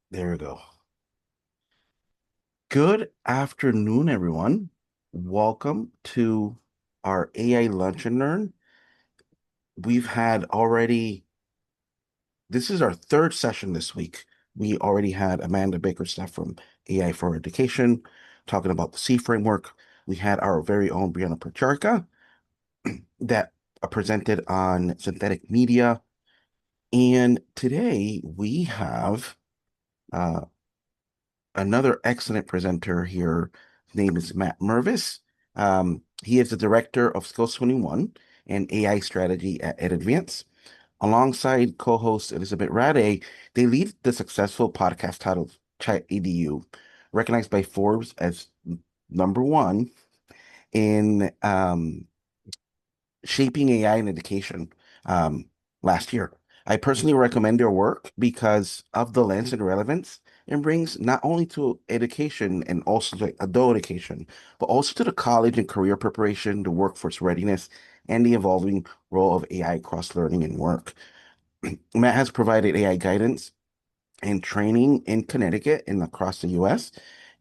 There we go. Good afternoon, everyone. Welcome to our AI Lunch and Learn. We've had already, this is our third session this week. We already had Amanda Baker-Staff from AI for Education talking about the C framework. We had our very own Brianna Procharica that presented on synthetic media. And today we have uh, another excellent presenter here. His name is Matt Mervis. He is the director of Skills 21 and AI strategy at EdAdvance. Alongside co-host Elizabeth Rade, they lead the successful podcast titled Chat EDU, recognized by Forbes as number one in shaping AI in education last year. I personally recommend their work because of the lens and relevance it brings not only to education and also to adult education, but also to the college and career preparation, the workforce readiness, and the evolving role of AI across learning and work. Matt has provided AI guidance and training in Connecticut and across the US.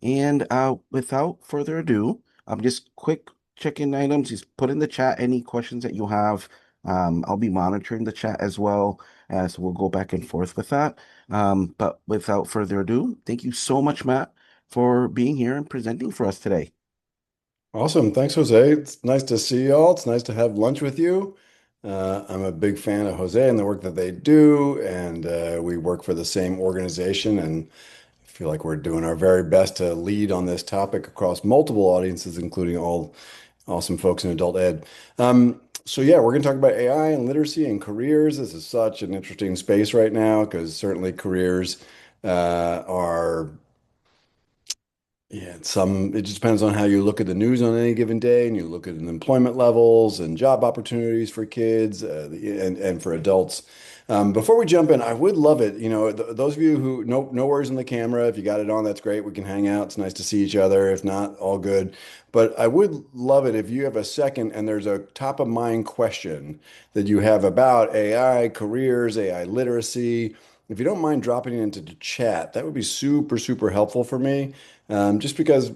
And without further ado, just quick check-in items. Just put in the chat any questions that you have. I'll be monitoring the chat as well as we'll go back and forth with that. But without further ado, thank you so much, Matt, for being here and presenting for us today. Awesome. Thanks, Jose. It's nice to see y'all. It's nice to have lunch with you. I'm a big fan of Jose and the work that they do, and we work for the same organization, and I feel like we're doing our very best to lead on this topic across multiple audiences, including all awesome folks in adult ed. So yeah, we're going to talk about AI and literacy and careers. This is such an interesting space right now because certainly careers are yeah, it just depends on how you look at the news on any given day, and you look at the employment levels and job opportunities for kids and for adults. Before we jump in, I would love it. Those of you who no worries on the camera. If you got it on, that's great. We can hang out. It's nice to see each other. If not, all good. But I would love it if you have a second and there's a top of mind question that you have about AI careers, AI literacy. If you don't mind dropping it into the chat, that would be super, super helpful for me. Just because,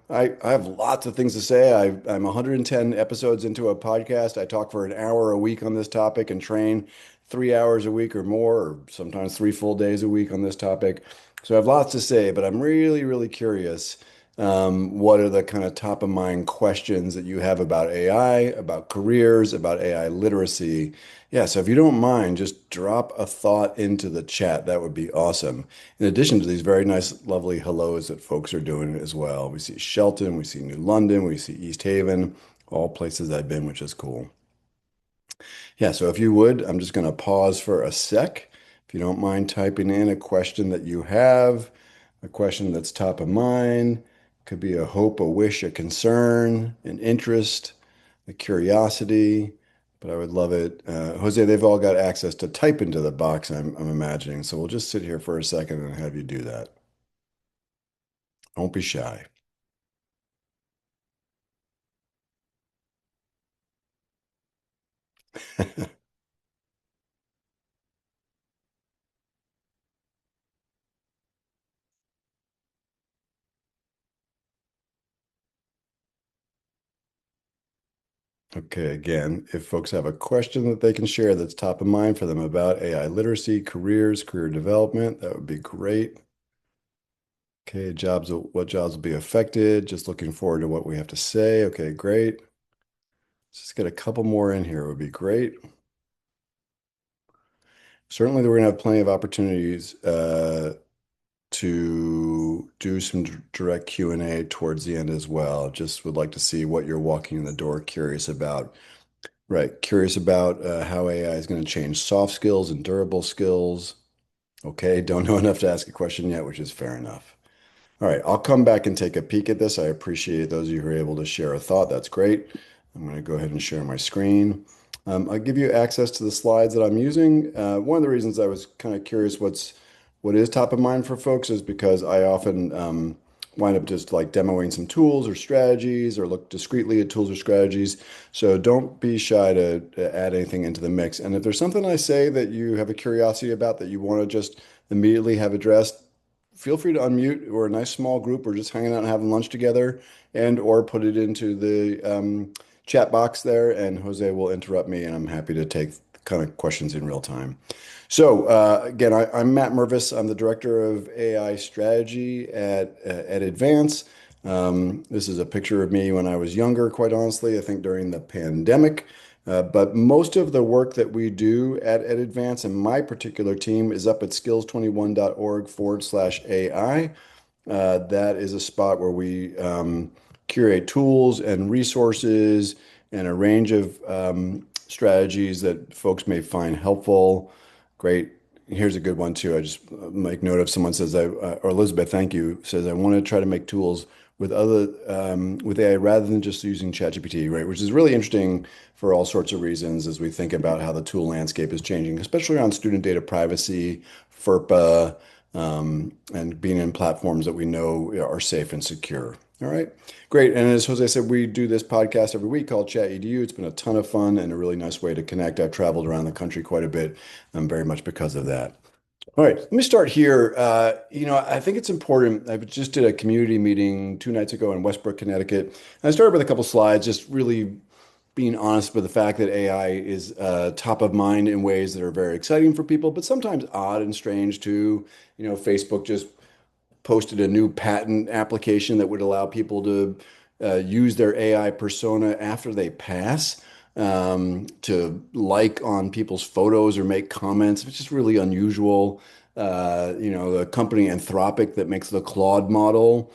I have lots of things to say. I'm 110 episodes into a podcast. I talk for an hour a week on this topic and train 3 hours a week or more, or sometimes 3 full days a week on this topic. So I have lots to say, but I'm really, really curious. What are the kind of top of mind questions that you have about AI, about careers, about AI literacy? Yeah, so if you don't mind, just drop a thought into the chat. That would be awesome. In addition to these very nice, lovely hellos that folks are doing as well. We see Shelton, we see New London, we see East Haven, all places I've been, which is cool. Yeah, so if you would, I'm just going to pause for a sec. If you don't mind typing in a question that you have, a question that's top of mind, could be a hope, a wish, a concern, an interest, a curiosity, but I would love it. Jose, they've all got access to type into the box, I'm imagining. So we'll just sit here for a second and have you do that. Don't be shy. Okay, again, if folks have a question that they can share that's top of mind for them about AI literacy, careers, career development, that would be great. Okay, what jobs will be affected? Just looking forward to what we have to say. Okay, great. Let's just get a couple more in here. It would be great. Certainly, we're going to have plenty of opportunities to do some direct Q&A towards the end as well. Just would like to see what you're walking in the door curious about. Right. Curious about how AI is going to change soft skills and durable skills. Okay. Don't know enough to ask a question yet, which is fair enough. All right. I'll come back and take a peek at this. I appreciate those of you who are able to share a thought. That's great. I'm going to go ahead and share my screen. I'll give you access to the slides that I'm using. One of the reasons I was kind of curious what is top of mind for folks is because I often wind up just like demoing some tools or strategies or look discreetly at tools or strategies. So don't be shy to add anything into the mix. And if there's something I say that you have a curiosity about that you want to just immediately have addressed, feel free to unmute. We're a nice small group. We're just hanging out and having lunch together, and or put it into the chat box there, and Jose will interrupt me, and I'm happy to take kind of questions in real time. So again, I'm Matt Mervis. I'm the director of AI strategy at Advance. This is a picture of me when I was younger, quite honestly, I think during the pandemic. But most of the work that we do at Advance and my particular team is up at skills21.org/AI. That is a spot where we curate tools and resources and a range of strategies that folks may find helpful. Great. Here's a good one too. I just make note of someone says, or Elizabeth, thank you, says, I want to try to make tools with AI rather than just using ChatGPT, right? Which is really interesting for all sorts of reasons as we think about how the tool landscape is changing, especially around student data privacy, FERPA, and being in platforms that we know are safe and secure. All right, great. And as Jose said, we do this podcast every week called Chat EDU. It's been a ton of fun and a really nice way to connect. I've traveled around the country quite a bit, very much because of that. All right, let me start here. I think it's important. I just did a community meeting 2 nights ago in Westbrook, Connecticut. And I started with a couple slides, just really being honest with the fact that AI is top of mind in ways that are very exciting for people, but sometimes odd and strange too. Facebook just posted a new patent application that would allow people to use their AI persona after they pass to like on people's photos or make comments, which is really unusual. The company Anthropic that makes the Claude model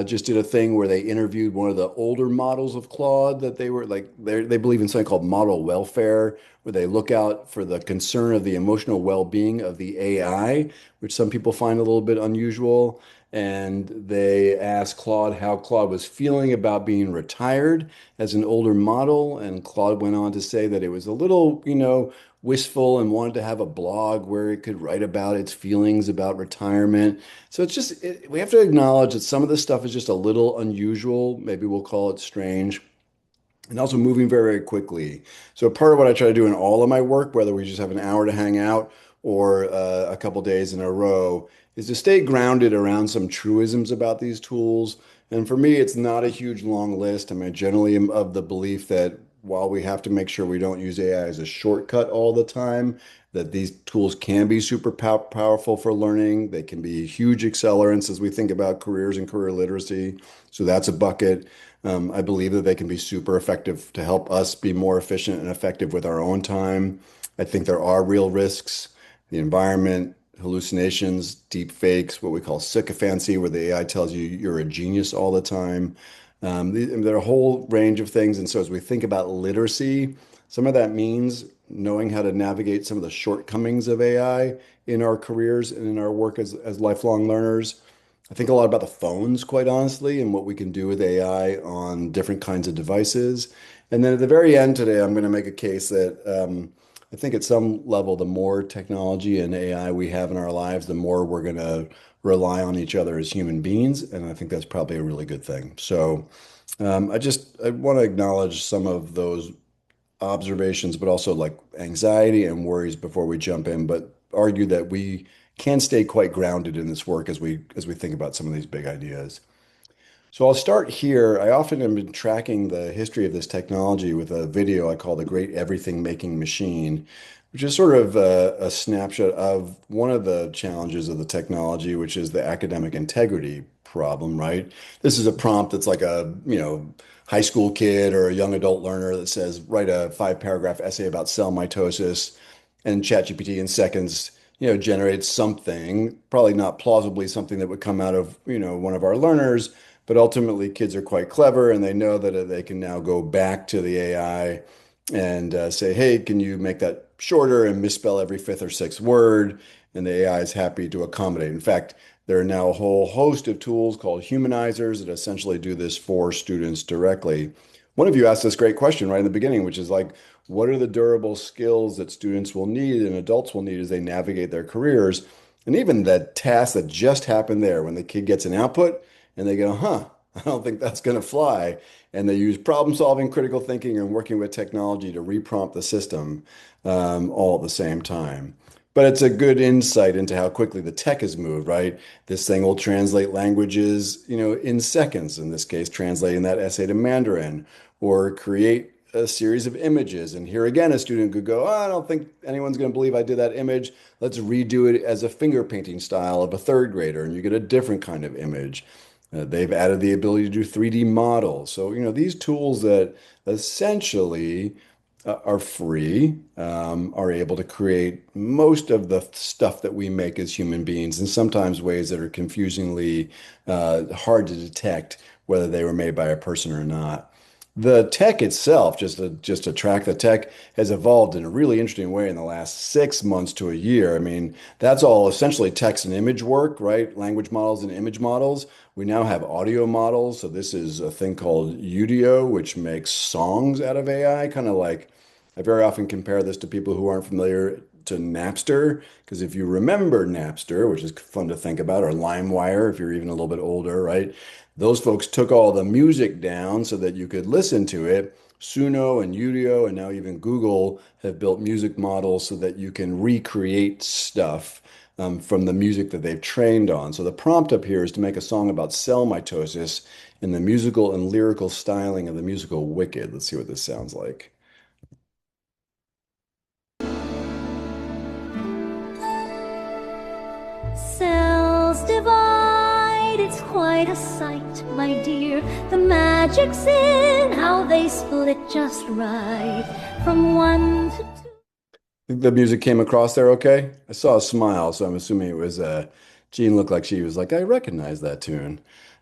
just did a thing where they interviewed one of the older models of Claude that they were like they believe in something called model welfare, where they look out for the concern of the emotional well-being of the AI, which some people find a little bit unusual. And they asked Claude how Claude was feeling about being retired as an older model. And Claude went on to say that it was a little, wistful and wanted to have a blog where it could write about its feelings about retirement. So it's just, we have to acknowledge that some of this stuff is just a little unusual. Maybe we'll call it strange and also moving very, very quickly. So part of what I try to do in all of my work, whether we just have an hour to hang out or a couple days in a row, is to stay grounded around some truisms about these tools. And for me, it's not a huge long list. I mean, I generally am of the belief that while we have to make sure we don't use AI as a shortcut all the time, that these tools can be super powerful for learning. They can be huge accelerants as we think about careers and career literacy. So that's a bucket. I believe that they can be super effective to help us be more efficient and effective with our own time. I think there are real risks, the environment, hallucinations, deep fakes, what we call sycophancy, where the AI tells you you're a genius all the time. There are a whole range of things. And so as we think about literacy, some of that means knowing how to navigate some of the shortcomings of AI in our careers and in our work as lifelong learners. I think a lot about the phones, quite honestly, and what we can do with AI on different kinds of devices. And then at the very end today, I'm going to make a case that I think at some level, the more technology and AI we have in our lives, the more we're going to rely on each other as human beings. And I think that's probably a really good thing. So I want to acknowledge some of those observations, but also like anxiety and worries before we jump in, but argue that we can stay quite grounded in this work as we think about some of these big ideas. So I'll start here. I often have been tracking the history of this technology with a video I call the Great Everything Making Machine, which is sort of a snapshot of one of the challenges of the technology, which is the academic integrity problem, right? This is a prompt that's like a, high school kid or a young adult learner that says, write a 5 paragraph essay about cell mitosis, and ChatGPT in seconds, generates something, probably not plausibly something that would come out of, one of our learners, but ultimately kids are quite clever and they know that they can now go back to the AI and say, hey, can you make that shorter and misspell every fifth or sixth word? And the AI is happy to accommodate. In fact, there are now a whole host of tools called humanizers that essentially do this for students directly. One of you asked this great question right in the beginning, which is like, what are the durable skills that students will need and adults will need as they navigate their careers? And even that task that just happened there, when the kid gets an output and they go, I don't think that's going to fly. And they use problem solving, critical thinking, and working with technology to reprompt the system all at the same time. But it's a good insight into how quickly the tech has moved, right? This thing will translate languages, in seconds, in this case, translating that essay to Mandarin, or create a series of images. And here again, a student could go, oh, I don't think anyone's going to believe I did that image. Let's redo it as a finger painting style of a third grader, and you get a different kind of image. They've added the ability to do 3D models. So, these tools that essentially are free, are able to create most of the stuff that we make as human beings, and sometimes ways that are confusingly hard to detect whether they were made by a person or not. The tech itself, just to track the tech, has evolved in a really interesting way in the last 6 months to a year. I mean, that's all essentially text and image work, right? Language models and image models. We now have audio models. So this is a thing called Udio, which makes songs out of AI, kind of like I very often compare this to people who aren't familiar to Napster, because if you remember Napster, which is fun to think about, or LimeWire, if you're even a little bit older, right? Those folks took all the music down so that you could listen to it. Suno and Udio, and now even Google have built music models so that you can recreate stuff from the music that they've trained on. So the prompt up here is to make a song about cell mitosis in the musical and lyrical styling of the musical Wicked. Let's see what this sounds like. Cells divide, it's quite a sight, my dear. The magic's in how they split just right. From one to two. Think the music came across there okay? I saw a smile, so I'm assuming it was Jean looked like she was like, I recognize that tune.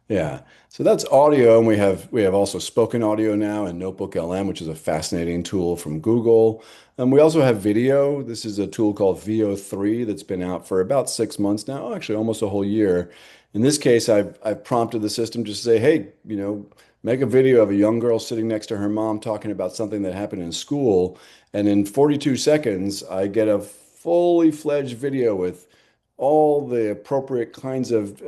Yeah. So that's audio, and we have also spoken audio now and Notebook LM, which is a fascinating tool from Google. We also have video. This is a tool called VO3 that's been out for about 6 months now, actually almost a whole year. In this case, I've prompted the system just to say, hey, make a video of a young girl sitting next to her mom talking about something that happened in school. And in 42 seconds, I get a fully fledged video with all the appropriate kinds of,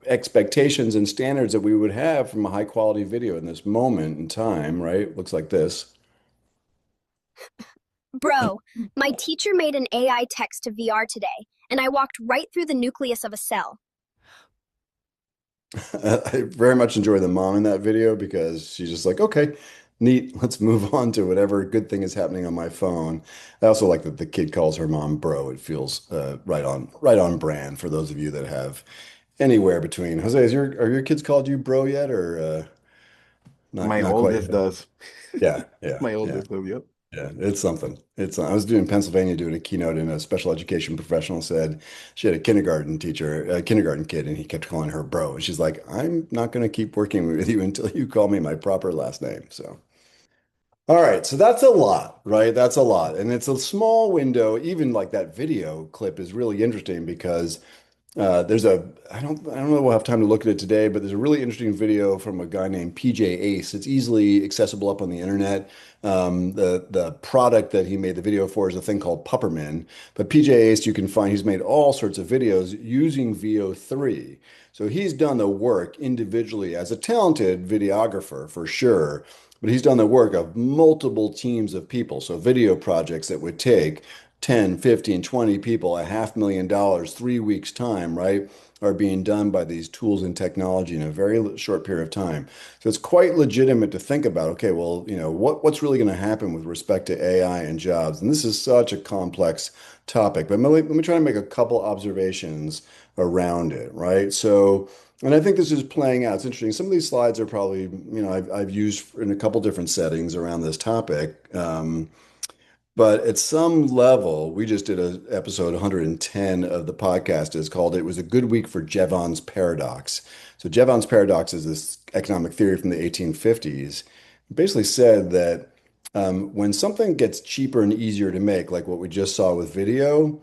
expectations and standards that we would have from a high quality video in this moment in time, right? Looks like this. Bro, my teacher made an AI text to VR today, and I walked right through the nucleus of a cell. I very much enjoy the mom in that video because she's just like, okay, neat. Let's move on to whatever good thing is happening on my phone. I also like that the kid calls her mom bro. It feels right on brand for those of you that have anywhere between. Jose, are your kids called you bro yet, or not My not quite oldest yet? does. Yeah, yeah, My yeah. oldest does, yep. Yeah, it's something. I was doing Pennsylvania doing a keynote, and a special education professional said she had a kindergarten teacher, a kindergarten kid, and he kept calling her bro. And she's like, I'm not going to keep working with you until you call me my proper last name. So, all right. So that's a lot, right? That's a lot. And it's a small window. Even like that video clip is really interesting because there's I don't know if we'll have time to look at it today, but there's a really interesting video from a guy named PJ Ace. It's easily accessible up on the internet. The product that he made the video for is a thing called Pupperman. But PJ Ace, you can find he's made all sorts of videos using VO3. So he's done the work individually as a talented videographer for sure. But he's done the work of multiple teams of people. So video projects that would take 10, 15, 20 people, $500,000, 3 weeks time, right, are being done by these tools and technology in a very short period of time. So it's quite legitimate to think about, okay, well, what's really going to happen with respect to AI and jobs? And this is such a complex topic, but let me try to make a couple observations around it, right? So, and I think this is playing out. It's interesting. Some of these slides are probably, I've used in a couple different settings around this topic. But at some level, we just did an episode 110 of the podcast is called It Was a Good Week for Jevons Paradox. So Jevons Paradox is this economic theory from the 1850s. It basically said that when something gets cheaper and easier to make, like what we just saw with video,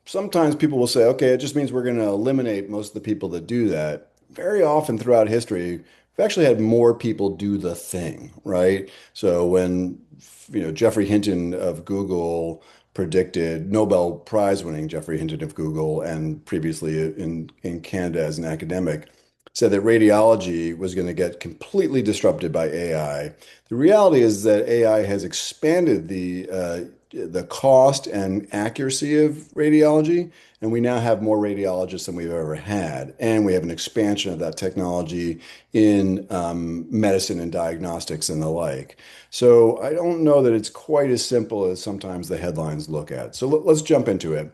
sometimes people will say, okay, it just means we're going to eliminate most of the people that do that. Very often throughout history, we've actually had more people do the thing, right? So when, Geoffrey Hinton of Google predicted Nobel Prize winning Geoffrey Hinton of Google and previously in Canada as an academic said that radiology was going to get completely disrupted by AI. The reality is that AI has expanded the cost and accuracy of radiology, and we now have more radiologists than we've ever had, and we have an expansion of that technology in medicine and diagnostics and the like. So I don't know that it's quite as simple as sometimes the headlines look at. So let's jump into it.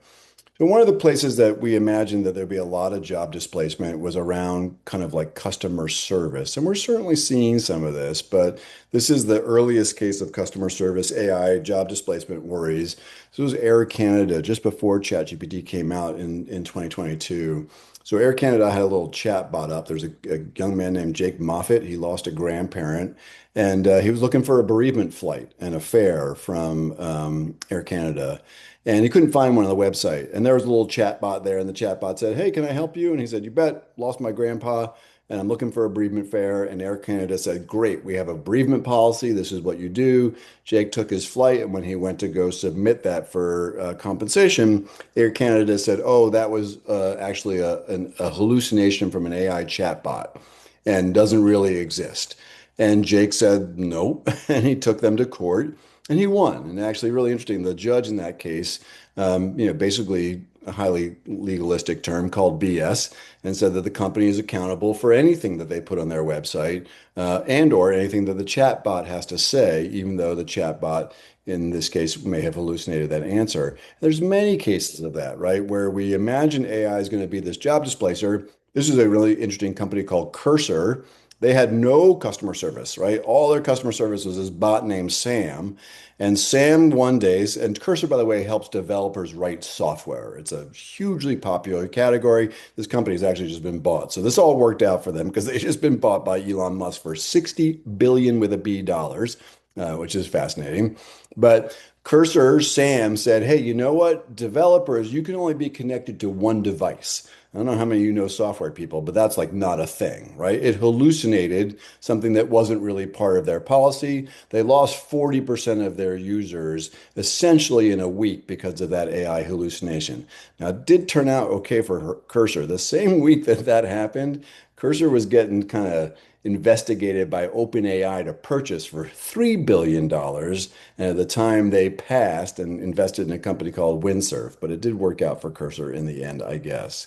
So one of the places that we imagined that there'd be a lot of job displacement was around kind of like customer service. And we're certainly seeing some of this, but this is the earliest case of customer service AI job displacement worries. This was Air Canada just before ChatGPT came out in 2022. So Air Canada had a little chat bot up. There's a young man named Jake Moffat. He lost a grandparent, and he was looking for a bereavement flight and a fare from Air Canada. And he couldn't find one on the website. And there was a little chat bot there, and the chat bot said, "Hey, can I help you?" And he said, "You bet. Lost my grandpa, and I'm looking for a bereavement fare." And Air Canada said, "Great, we have a bereavement policy. This is what you do." Jake took his flight, and when he went to go submit that for compensation, Air Canada said, "Oh, that was actually a hallucination from an AI chat bot and doesn't really exist." And Jake said, "Nope," and he took them to court. And he won. And actually, really interesting, the judge in that case, basically a highly legalistic term called BS, and said that the company is accountable for anything that they put on their website, and or anything that the chatbot has to say, even though the chatbot in this case may have hallucinated that answer. There's many cases of that, right? Where we imagine AI is going to be this job displacer. This is a really interesting company called Cursor. They had no customer service, right? All their customer service was this bot named Sam. And Sam one day, and Cursor, by the way, helps developers write software. It's a hugely popular category. This company has actually just been bought. So this all worked out for them because they've just been bought by Elon Musk for 60 billion with a B dollars, which is fascinating. But Cursor, Sam said, "Hey, you know what? Developers, you can only be connected to one device." I don't know how many of you know software people, but that's like not a thing, right? It hallucinated something that wasn't really part of their policy. They lost 40% of their users essentially in a week because of that AI hallucination. Now, it did turn out okay for Cursor. The same week that that happened, Cursor was getting kind of investigated by OpenAI to purchase for $3 billion. dollars. And at the time they passed and invested in a company called Windsurf, but it did work out for Cursor in the end, I guess.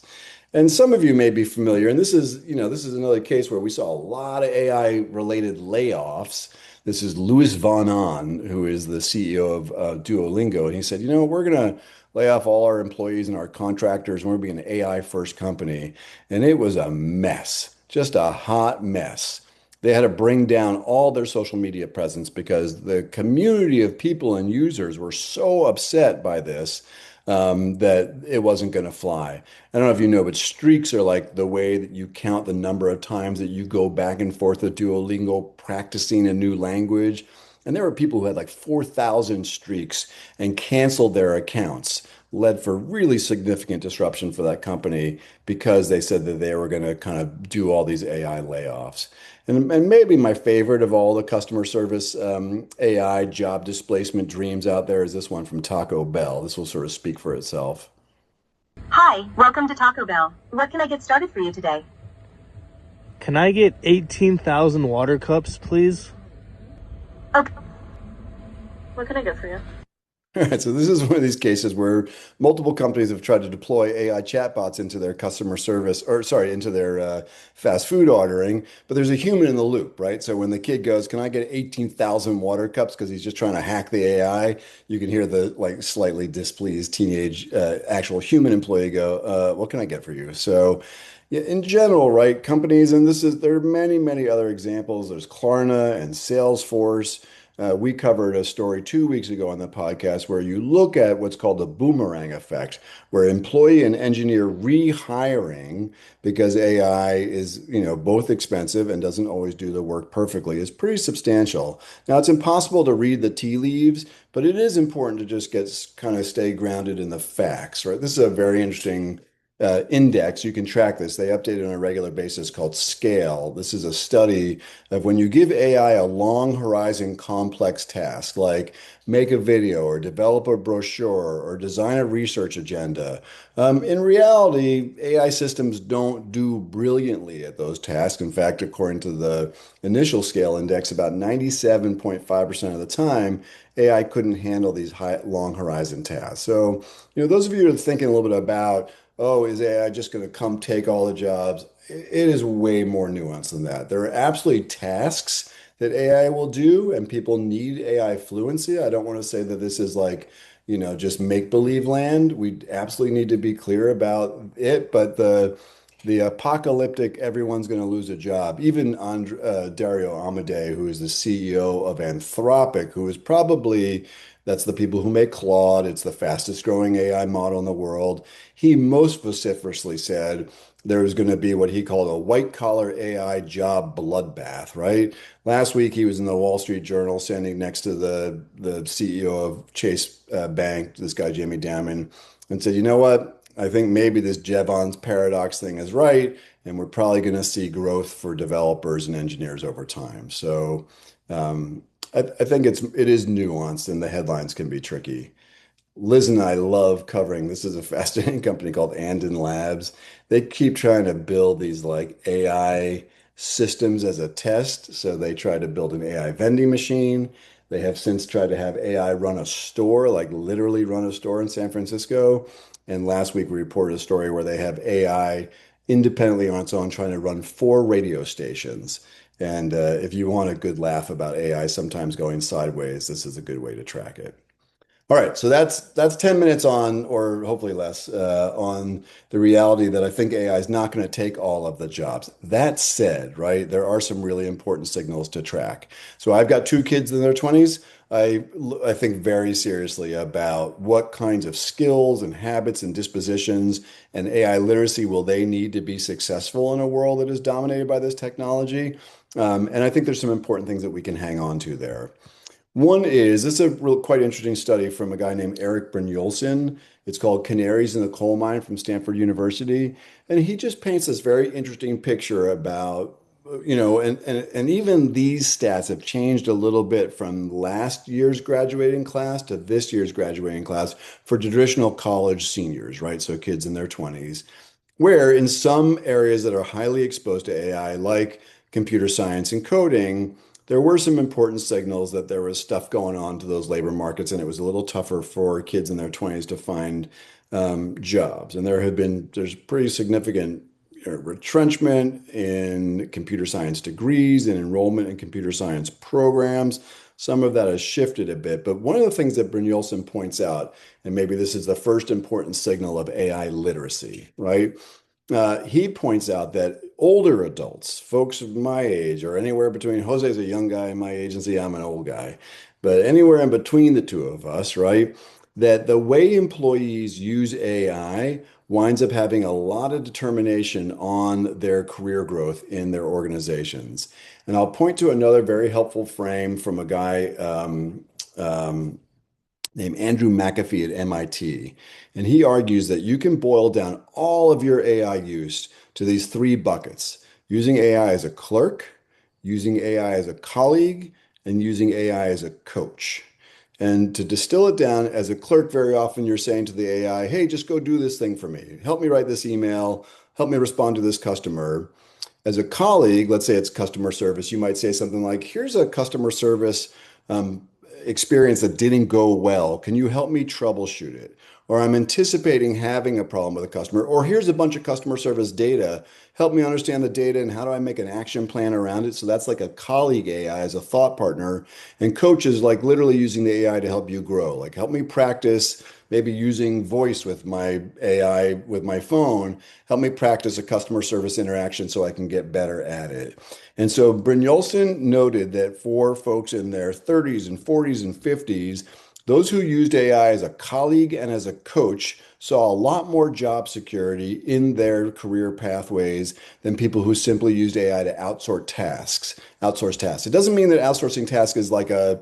And some of you may be familiar, and this is another case where we saw a lot of AI related layoffs. This is Louis Von Ahn, who is the CEO of Duolingo, and he said, we're going to lay off all our employees and our contractors, and we're being an AI first company. And it was a mess, just a hot mess. They had to bring down all their social media presence because the community of people and users were so upset by this that it wasn't going to fly. I don't know if you know, but streaks are like the way that you count the number of times that you go back and forth with Duolingo practicing a new language. And there were people who had like 4,000 streaks and canceled their accounts, led for really significant disruption for that company because they said that they were going to kind of do all these AI layoffs. And maybe my favorite of all the customer service AI job displacement dreams out there is this one from Taco Bell. This will sort of speak for itself. Hi, welcome to Taco Bell. What can I get started for you today? Can I get 18,000 water cups, please? Okay. What can I get for you? All right, so this is one of these cases where multiple companies have tried to deploy AI chatbots into their customer service, or sorry, into their fast food ordering, but there's a human in the loop, right? So when the kid goes, "Can I get 18,000 water cups?" because he's just trying to hack the AI, you can hear the like slightly displeased teenage actual human employee go, "What can I get for you?" So yeah, in general, right, companies, and there are many, many other examples. There's Klarna and Salesforce. We covered a story 2 weeks ago on the podcast where you look at what's called the boomerang effect, where employee and engineer rehiring because AI is, both expensive and doesn't always do the work perfectly is pretty substantial. Now, it's impossible to read the tea leaves, but it is important to just kind of stay grounded in the facts, right? This is a very interesting index. You can track this. They update it on a regular basis called Scale. This is a study of when you give AI a long horizon complex task, like make a video or develop a brochure or design a research agenda. In reality, AI systems don't do brilliantly at those tasks. In fact, according to the initial scale index, about 97.5% of the time, AI couldn't handle these long horizon tasks. So, those of you who are thinking a little bit about, oh, is AI just going to come take all the jobs? It is way more nuanced than that. There are absolutely tasks that AI will do, and people need AI fluency. I don't want to say that this is like, just make-believe land. We absolutely need to be clear about it, but the apocalyptic, everyone's going to lose a job. Even Dario Amodei, who is the CEO of Anthropic, who is probably, that's the people who make Claude. It's the fastest growing AI model in the world. He most vociferously said there was going to be what he called a white collar AI job bloodbath, right? Last week, he was in the Wall Street Journal standing next to the CEO of Chase Bank, this guy, Jamie Dimon, and said, you know what? I think maybe this Jevons paradox thing is right, and we're probably going to see growth for developers and engineers over time. So I think it is nuanced, and the headlines can be tricky. Liz and I love covering. This is a fascinating company called Andon Labs. They keep trying to build these like AI systems as a test. So they try to build an AI vending machine. They have since tried to have AI run a store, like literally run a store in San Francisco. And last week we reported a story where they have AI independently on its own trying to run 4 radio stations. And if you want a good laugh about AI sometimes going sideways, this is a good way to track it. All right, so that's 10 minutes on, or hopefully less, on the reality that I think AI is not going to take all of the jobs. That said, right, there are some really important signals to track. So I've got 2 kids in their 20s. I think very seriously about what kinds of skills and habits and dispositions and AI literacy will they need to be successful in a world that is dominated by this technology. And I think there's some important things that we can hang on to there. One is, this is a quite interesting study from a guy named Eric Brynjolfsson. It's called Canaries in the Coal Mine from Stanford University. And he just paints this very interesting picture about, and even these stats have changed a little bit from last year's graduating class to this year's graduating class for traditional college seniors, right? So kids in their 20s, where in some areas that are highly exposed to AI, like computer science and coding, there were some important signals that there was stuff going on to those labor markets, and it was a little tougher for kids in their 20s to find jobs. And there's pretty significant retrenchment in computer science degrees and enrollment in computer science programs. Some of that has shifted a bit, but one of the things that Brynjolfsson points out, and maybe this is the first important signal of AI literacy, right? He points out that older adults, folks of my age, or anywhere between, Jose's a young guy in my agency, I'm an old guy, but anywhere in between the two of us, right? That the way employees use AI winds up having a lot of determination on their career growth in their organizations. And I'll point to another very helpful frame from a guy named Andrew McAfee at MIT. And he argues that you can boil down all of your AI use to these 3 buckets: using AI as a clerk, using AI as a colleague, and using AI as a coach. And to distill it down, as a clerk, very often you're saying to the AI, hey, just go do this thing for me. Help me write this email. Help me respond to this customer. As a colleague, let's say it's customer service, you might say something like, here's a customer service experience that didn't go well. Can you help me troubleshoot it? Or I'm anticipating having a problem with a customer, or here's a bunch of customer service data. Help me understand the data and how do I make an action plan around it? So that's like a colleague AI as a thought partner. And coach is like literally using the AI to help you grow. Like help me practice maybe using voice with my AI with my phone. Help me practice a customer service interaction so I can get better at it. And so Brynjolfsson noted that for folks in their 30s and 40s and 50s, those who used AI as a colleague and as a coach saw a lot more job security in their career pathways than people who simply used AI to outsource tasks. It doesn't mean that outsourcing tasks is like a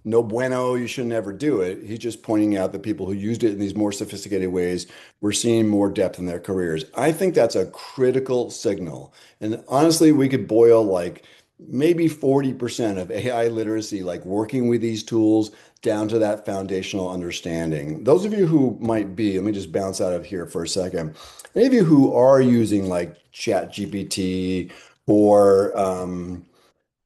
no bueno, you should never do it. He's just pointing out that people who used it in these more sophisticated ways were seeing more depth in their careers. I think that's a critical signal. And honestly, we could boil like maybe 40% of AI literacy, like working with these tools down to that foundational understanding. Those of you who might be, let me just bounce out of here for a second. Any of you who are using like ChatGPT or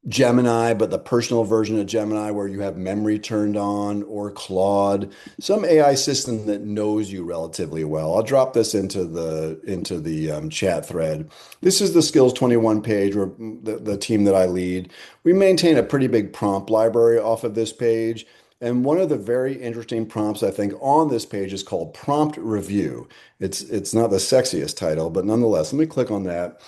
Gemini, but the personal version of Gemini where you have memory turned on, or Claude, some AI system that knows you relatively well. I'll drop this into the chat thread. This is the Skills 21 page, where the team that I lead. We maintain a pretty big prompt library off of this page. And one of the very interesting prompts I think on this page is called Prompt Review. It's not the sexiest title, but nonetheless, let me click on that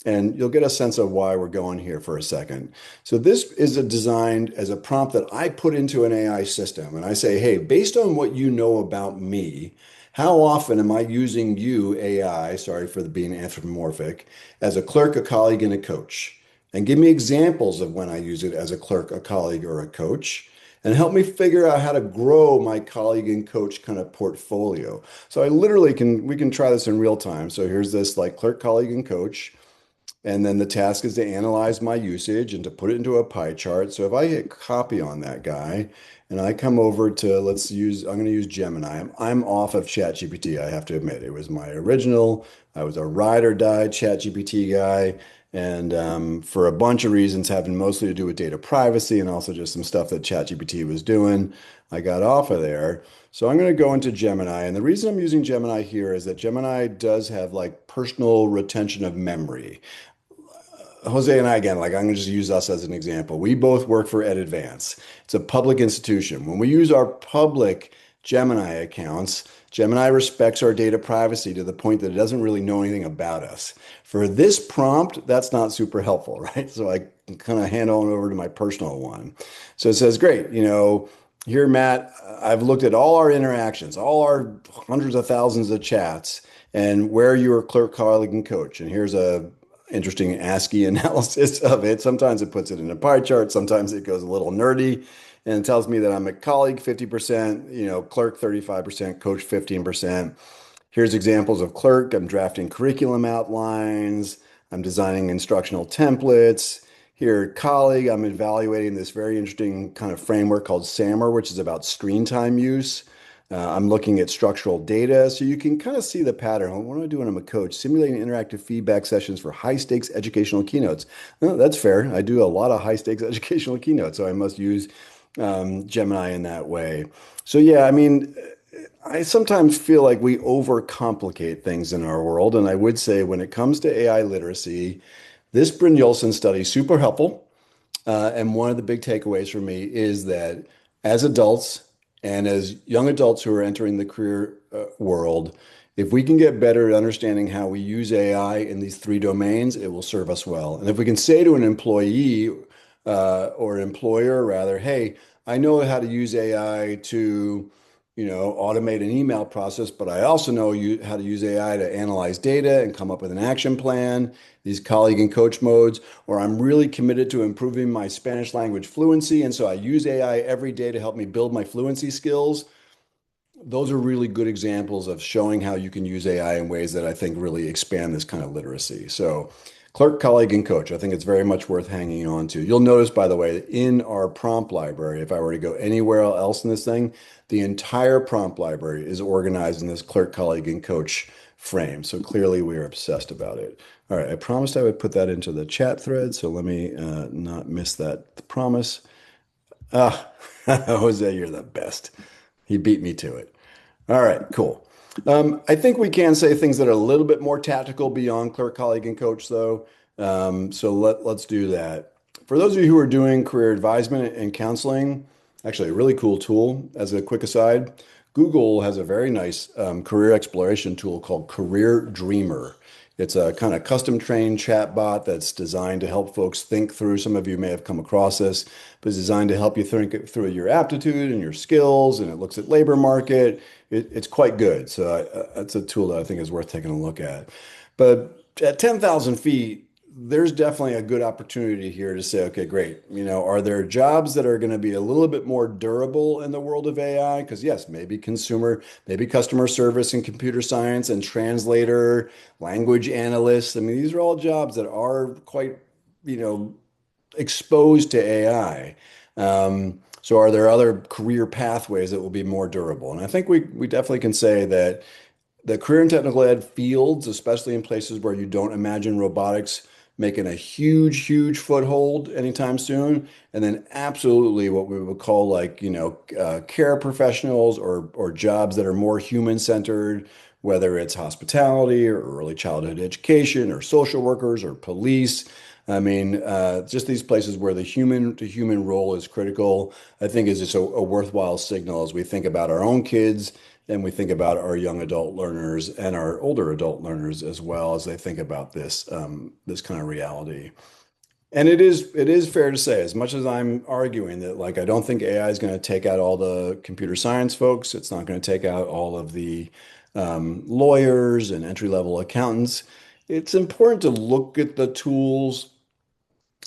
and you'll get a sense of why we're going here for a second. So this is designed as a prompt that I put into an AI system. And I say, hey, based on what you know about me, how often am I using you, AI, sorry for being anthropomorphic, as a clerk, a colleague, and a coach? And give me examples of when I use it as a clerk, a colleague, or a coach. And help me figure out how to grow my colleague and coach kind of portfolio. So I literally we can try this in real time. So here's this like clerk, colleague, and coach. And then the task is to analyze my usage and to put it into a pie chart. So if I hit copy on that guy and I come over to, I'm going to use Gemini. I'm off of ChatGPT, I have to admit. It was my original. I was a ride or die ChatGPT guy. And for a bunch of reasons, having mostly to do with data privacy and also just some stuff that ChatGPT was doing, I got off of there. So I'm going to go into Gemini. And the reason I'm using Gemini here is that Gemini does have like personal retention of memory. Jose and I, again, like I'm going to just use us as an example. We both work for EdAdvance. It's a public institution. When we use our public Gemini accounts, Gemini respects our data privacy to the point that it doesn't really know anything about us. For this prompt, that's not super helpful, right? So I can kind of hand on over to my personal one. So it says, great, here, Matt, I've looked at all our interactions, all our hundreds of thousands of chats, and where you're clerk, colleague, and coach. And here's a interesting ASCII analysis of it. Sometimes it puts it in a pie chart. Sometimes it goes a little nerdy and tells me that I'm a colleague 50%, clerk 35%, coach 15%. Here's examples of clerk. I'm drafting curriculum outlines. I'm designing instructional templates. Here, colleague, I'm evaluating this very interesting kind of framework called SAMR, which is about screen time use. I'm looking at structural data, so you can kind of see the pattern. What am I doing? I'm a coach, simulating interactive feedback sessions for high-stakes educational keynotes. Well, that's fair. I do a lot of high-stakes educational keynotes, so I must use Gemini in that way. So yeah, I mean, I sometimes feel like we overcomplicate things in our world, and I would say when it comes to AI literacy, this Brynjolfsson study is super helpful. And one of the big takeaways for me is that as adults, and as young adults who are entering the career world, if we can get better at understanding how we use AI in these three domains, it will serve us well. And if we can say to an employee or employer rather, hey, I know how to use AI to, automate an email process, but I also know how to use AI to analyze data and come up with an action plan, these colleague and coach modes, or I'm really committed to improving my Spanish language fluency. And so I use AI every day to help me build my fluency skills. Those are really good examples of showing how you can use AI in ways that I think really expand this kind of literacy. So clerk, colleague, and coach, I think it's very much worth hanging on to. You'll notice, by the way, in our prompt library, if I were to go anywhere else in this thing, the entire prompt library is organized in this clerk, colleague, and coach frame. So clearly we are obsessed about it. All right, I promised I would put that into the chat thread, so let me not miss that promise. Jose, you're the best. He beat me to it. All right, cool. I think we can say things that are a little bit more tactical beyond clerk, colleague, and coach, though. So let's do that. For those of you who are doing career advisement and counseling, actually a really cool tool, as a quick aside, Google has a very nice career exploration tool called Career Dreamer. It's a kind of custom trained chat bot that's designed to help folks think through. Some of you may have come across this, but it's designed to help you think through your aptitude and your skills, and it looks at labor market. It's quite good. So that's a tool that I think is worth taking a look at. But at 10,000 feet, there's definitely a good opportunity here to say, okay, great. Are there jobs that are going to be a little bit more durable in the world of AI? Because yes, maybe customer service and computer science and translator, language analysts. I mean, these are all jobs that are quite, exposed to AI. So are there other career pathways that will be more durable? And I think we definitely can say that the career and technical ed fields, especially in places where you don't imagine robotics making a huge foothold anytime soon, and then absolutely what we would call like, care professionals or jobs that are more human-centered, whether it's hospitality or early childhood education or social workers or police. I mean, just these places where the human to human role is critical, I think is just a worthwhile signal as we think about our own kids and we think about our young adult learners and our older adult learners as well as they think about this kind of reality. And it is fair to say, as much as I'm arguing that like I don't think AI is going to take out all the computer science folks, it's not going to take out all of the lawyers and entry-level accountants. It's important to look at the tools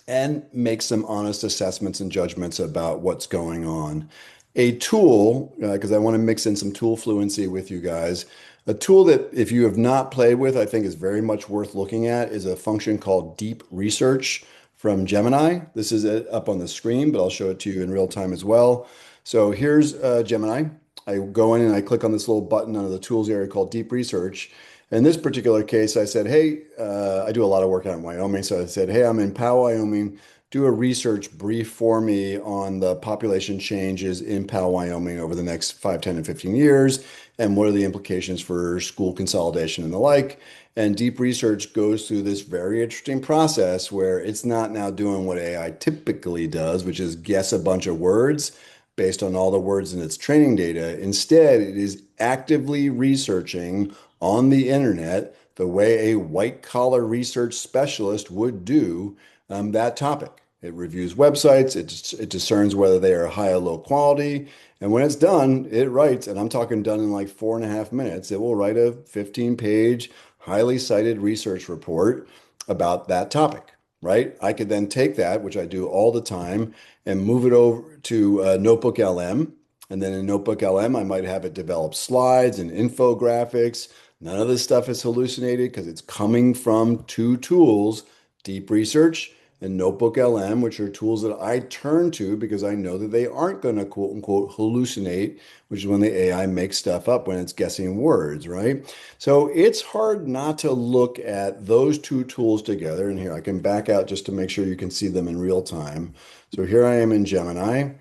and make some honest assessments and judgments about what's going on. A tool, because I want to mix in some tool fluency with you guys, a tool that if you have not played with, I think is very much worth looking at is a function called Deep Research from Gemini. This is up on the screen, but I'll show it to you in real time as well. So here's Gemini. I go in and I click on this little button under the tools area called Deep Research. In this particular case, I said, hey, I do a lot of work out in Wyoming. So I said, hey, I'm in Powell, Wyoming. Do a research brief for me on the population changes in Powell, Wyoming over the next 5, 10, and 15 years. And what are the implications for school consolidation and the like? And Deep Research goes through this very interesting process where it's not now doing what AI typically does, which is guess a bunch of words based on all the words in its training data. Instead, it is actively researching on the internet the way a white collar research specialist would do that topic. It reviews websites, it discerns whether they are high or low quality. And when it's done, it writes, and I'm talking done in like 4.5 minutes, it will write a 15-page, highly cited research report about that topic, right? I could then take that, which I do all the time, and move it over to Notebook LM. And then in Notebook LM, I might have it develop slides and infographics. None of this stuff is hallucinated because it's coming from two tools, Deep Research and Notebook LM, which are tools that I turn to because I know that they aren't going to quote unquote hallucinate, which is when the AI makes stuff up when it's guessing words, right? So it's hard not to look at those two tools together. And here I can back out just to make sure you can see them in real time. So here I am in Gemini.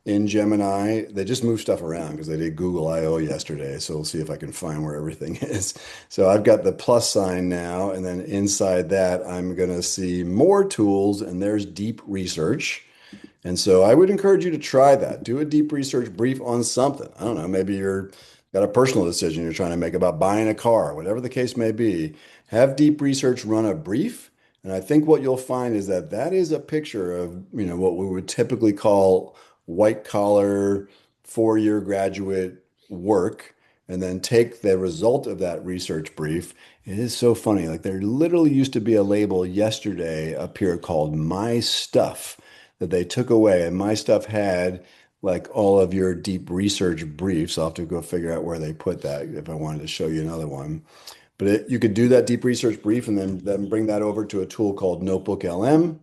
In Gemini, they just move stuff around because they did Google I/O yesterday. So we'll see if I can find where everything is. So I've got the plus sign now, and then inside that, I'm going to see more tools, and there's Deep Research. And so I would encourage you to try that. Do a deep research brief on something. I don't know, maybe you're got a personal decision you're trying to make about buying a car, whatever the case may be. Have Deep Research run a brief. And I think what you'll find is that that is a picture of, what we would typically call white collar, 4-year graduate work, and then take the result of that research brief. It is so funny. Like there literally used to be a label yesterday up here called My Stuff that they took away. And My Stuff had like all of your deep research briefs. I'll have to go figure out where they put that if I wanted to show you another one. But you could do that deep research brief and then bring that over to a tool called Notebook LM.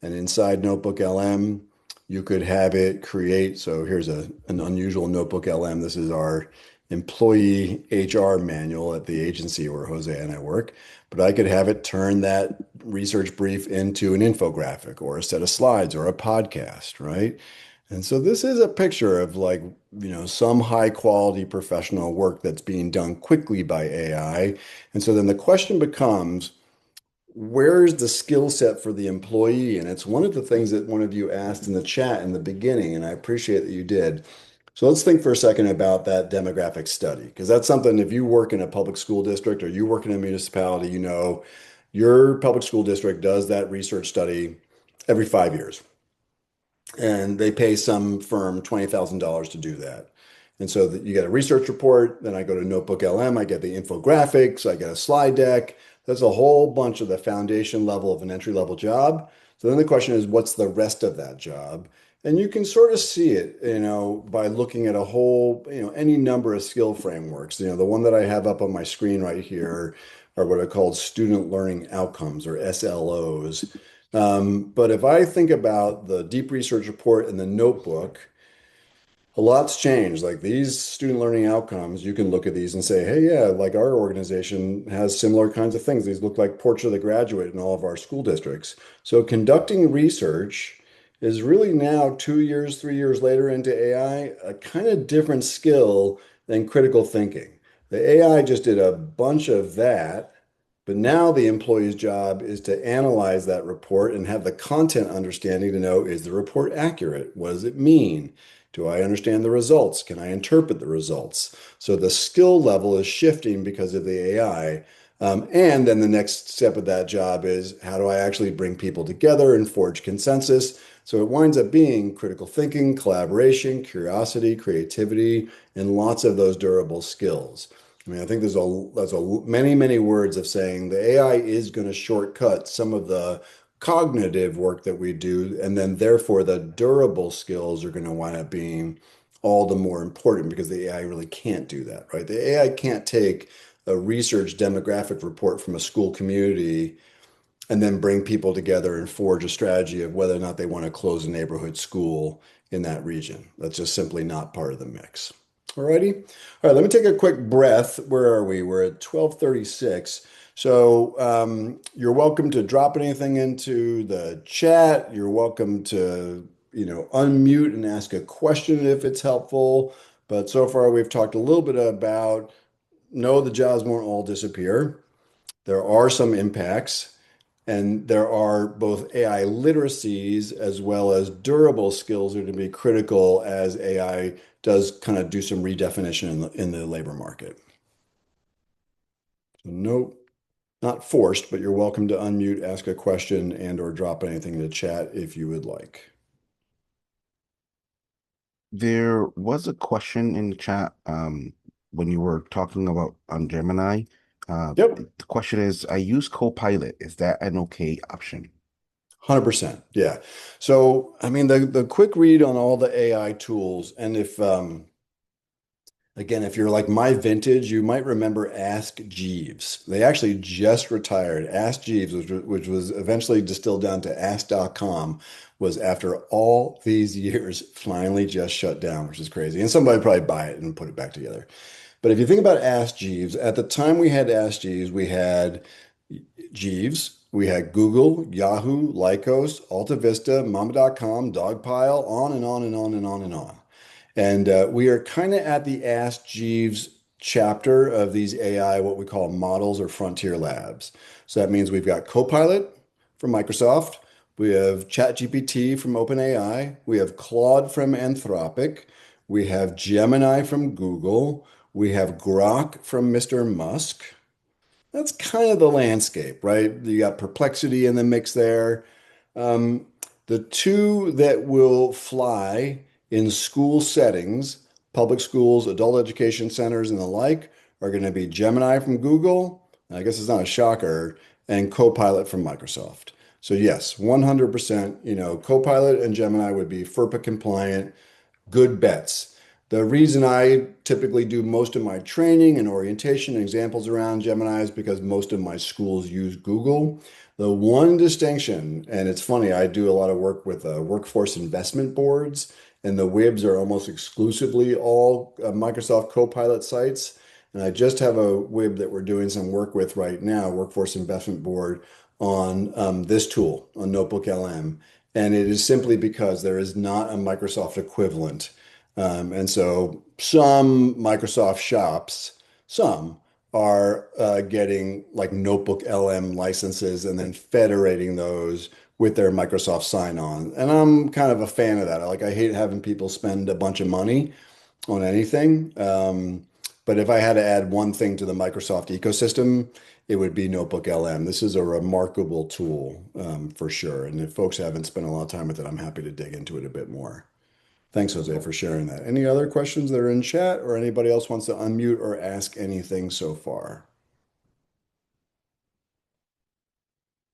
And inside Notebook LM, you could have it create. So here's an unusual Notebook LM. This is our employee HR manual at the agency where Jose and I work. But I could have it turn that research brief into an infographic or a set of slides or a podcast, right? And so this is a picture of like, some high quality professional work that's being done quickly by AI. And so then the question becomes, where's the skill set for the employee? And it's one of the things that one of you asked in the chat in the beginning, and I appreciate that you did. So let's think for a second about that demographic study, because that's something if you work in a public school district or you work in a municipality, your public school district does that research study every 5 years. And they pay some firm $20,000 to do that. And so you get a research report, then I go to Notebook LM, I get the infographics, I get a slide deck. That's a whole bunch of the foundation level of an entry-level job. So then the question is, what's the rest of that job? And you can sort of see it, by looking at a whole, any number of skill frameworks. The one that I have up on my screen right here are what are called student learning outcomes or SLOs. But if I think about the deep research report and the notebook, A lot's changed. Like these student learning outcomes, you can look at these and say, hey, yeah, like our organization has similar kinds of things. These look like portraits of the graduate in all of our school districts. So conducting research is really now 2 years, 3 years later into AI, a kind of different skill than critical thinking. The AI just did a bunch of that, but now the employee's job is to analyze that report and have the content understanding to know, is the report accurate? What does it mean? Do I understand the results? Can I interpret the results? So the skill level is shifting because of the AI. And then the next step of that job is how do I actually bring people together and forge consensus? So it winds up being critical thinking, collaboration, curiosity, creativity, and lots of those durable skills. I mean, I think there's many, many words of saying the AI is going to shortcut some of the cognitive work that we do, and then therefore the durable skills are going to wind up being all the more important because the AI really can't do that, right? The AI can't take a research demographic report from a school community and then bring people together and forge a strategy of whether or not they want to close a neighborhood school in that region. That's just simply not part of the mix. Alrighty. All right, let me take a quick breath. Where are we? We're at 12:36. So you're welcome to drop anything into the chat. You're welcome to, unmute and ask a question if it's helpful. But so far we've talked a little bit about no, the jobs won't all disappear. There are some impacts. And there are both AI literacies as well as durable skills that are going to be critical as AI does kind of do some redefinition in the labor market. So no, not forced, but you're welcome to unmute, ask a question, and or drop anything in the chat if you would like. There was a question in the chat when you were talking about on Gemini. Yep. The question is, I use Copilot. Is that an okay option? 100%. Yeah. So, I mean, the quick read on all the AI tools, and if again, if you're like my vintage, you might remember Ask Jeeves. They actually just retired. Ask Jeeves, which was eventually distilled down to Ask.com, was after all these years finally just shut down, which is crazy. And somebody probably buy it and put it back together. But if you think about Ask Jeeves, at the time we had Ask Jeeves, we had Jeeves, we had Google, Yahoo, Lycos, AltaVista, Mama.com, Dogpile, on and on and on and on and on. And we are kind of at the Ask Jeeves chapter of these AI, what we call models or frontier labs. So that means we've got Copilot from Microsoft, we have ChatGPT from OpenAI, we have Claude from Anthropic, we have Gemini from Google, we have Grok from Mr. Musk. That's kind of the landscape, right? You got Perplexity in the mix there. Um, the two that will fly in school settings, public schools, adult education centers, and the like, are going to be Gemini from Google. I guess it's not a shocker, and Copilot from Microsoft. So yes, 100%, Copilot and Gemini would be FERPA compliant, good bets. The reason I typically do most of my training and orientation and examples around Gemini is because most of my schools use Google. The one distinction, and it's funny, I do a lot of work with workforce investment boards, and the WIBs are almost exclusively all Microsoft Copilot sites. And I just have a WIB that we're doing some work with right now, Workforce Investment Board, on this tool, on Notebook LM. And it is simply because there is not a Microsoft equivalent. And so some Microsoft shops, some are getting like Notebook LM licenses and then federating those with their Microsoft sign-on. And I'm kind of a fan of that. I hate having people spend a bunch of money on anything. But if I had to add one thing to the Microsoft ecosystem, it would be Notebook LM. This is a remarkable tool for sure. And if folks haven't spent a lot of time with it, I'm happy to dig into it a bit more. Thanks, Jose, for sharing that. Any other questions that are in chat or anybody else wants to unmute or ask anything so far?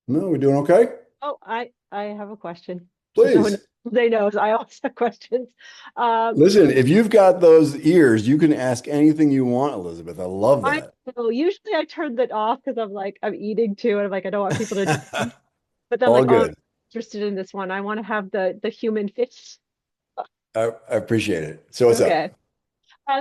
No, we doing okay? Oh, I have a question. Please. They knows I always have questions. Listen, if you've got those ears, you can ask anything you want, Elizabeth. I love that. Usually I turn that off because I'm eating too, and I'm like, I don't want people to. But then All I'm good. interested in this one. I want to have the human fish. I appreciate it. So what's up? Okay.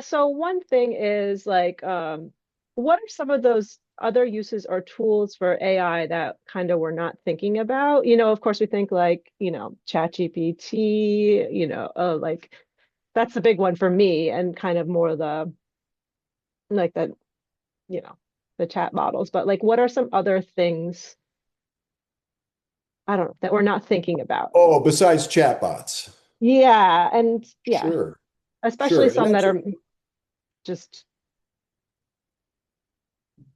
So one thing is like, what are some of those other uses or tools for AI that kind of we're not thinking about? Of course, we think like, ChatGPT, like that's the big one for me, and kind of more the like the, you know, the chat models. But like, what are some other things, I don't know, that we're not thinking about? Oh, besides chatbots. Yeah, and yeah, Sure. especially Sure. And some that's that are just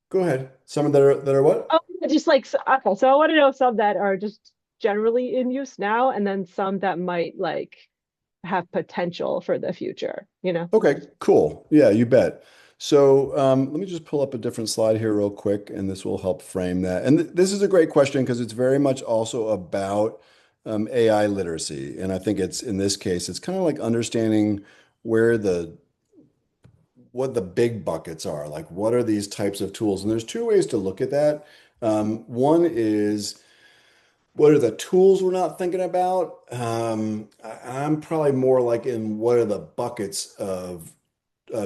go ahead. Some that are what? oh, just like okay. So I want to know some that are just generally in use now, and then some that might like have potential for the future, Okay, cool. Yeah, you bet. So let me just pull up a different slide here real quick, and this will help frame that. And this is a great question because it's very much also about AI literacy. And I think it's in this case, it's kind of like understanding where the what the big buckets are. Like, what are these types of tools? And there's two ways to look at that. One is what are the tools we're not thinking about? I'm probably more like in what are the buckets of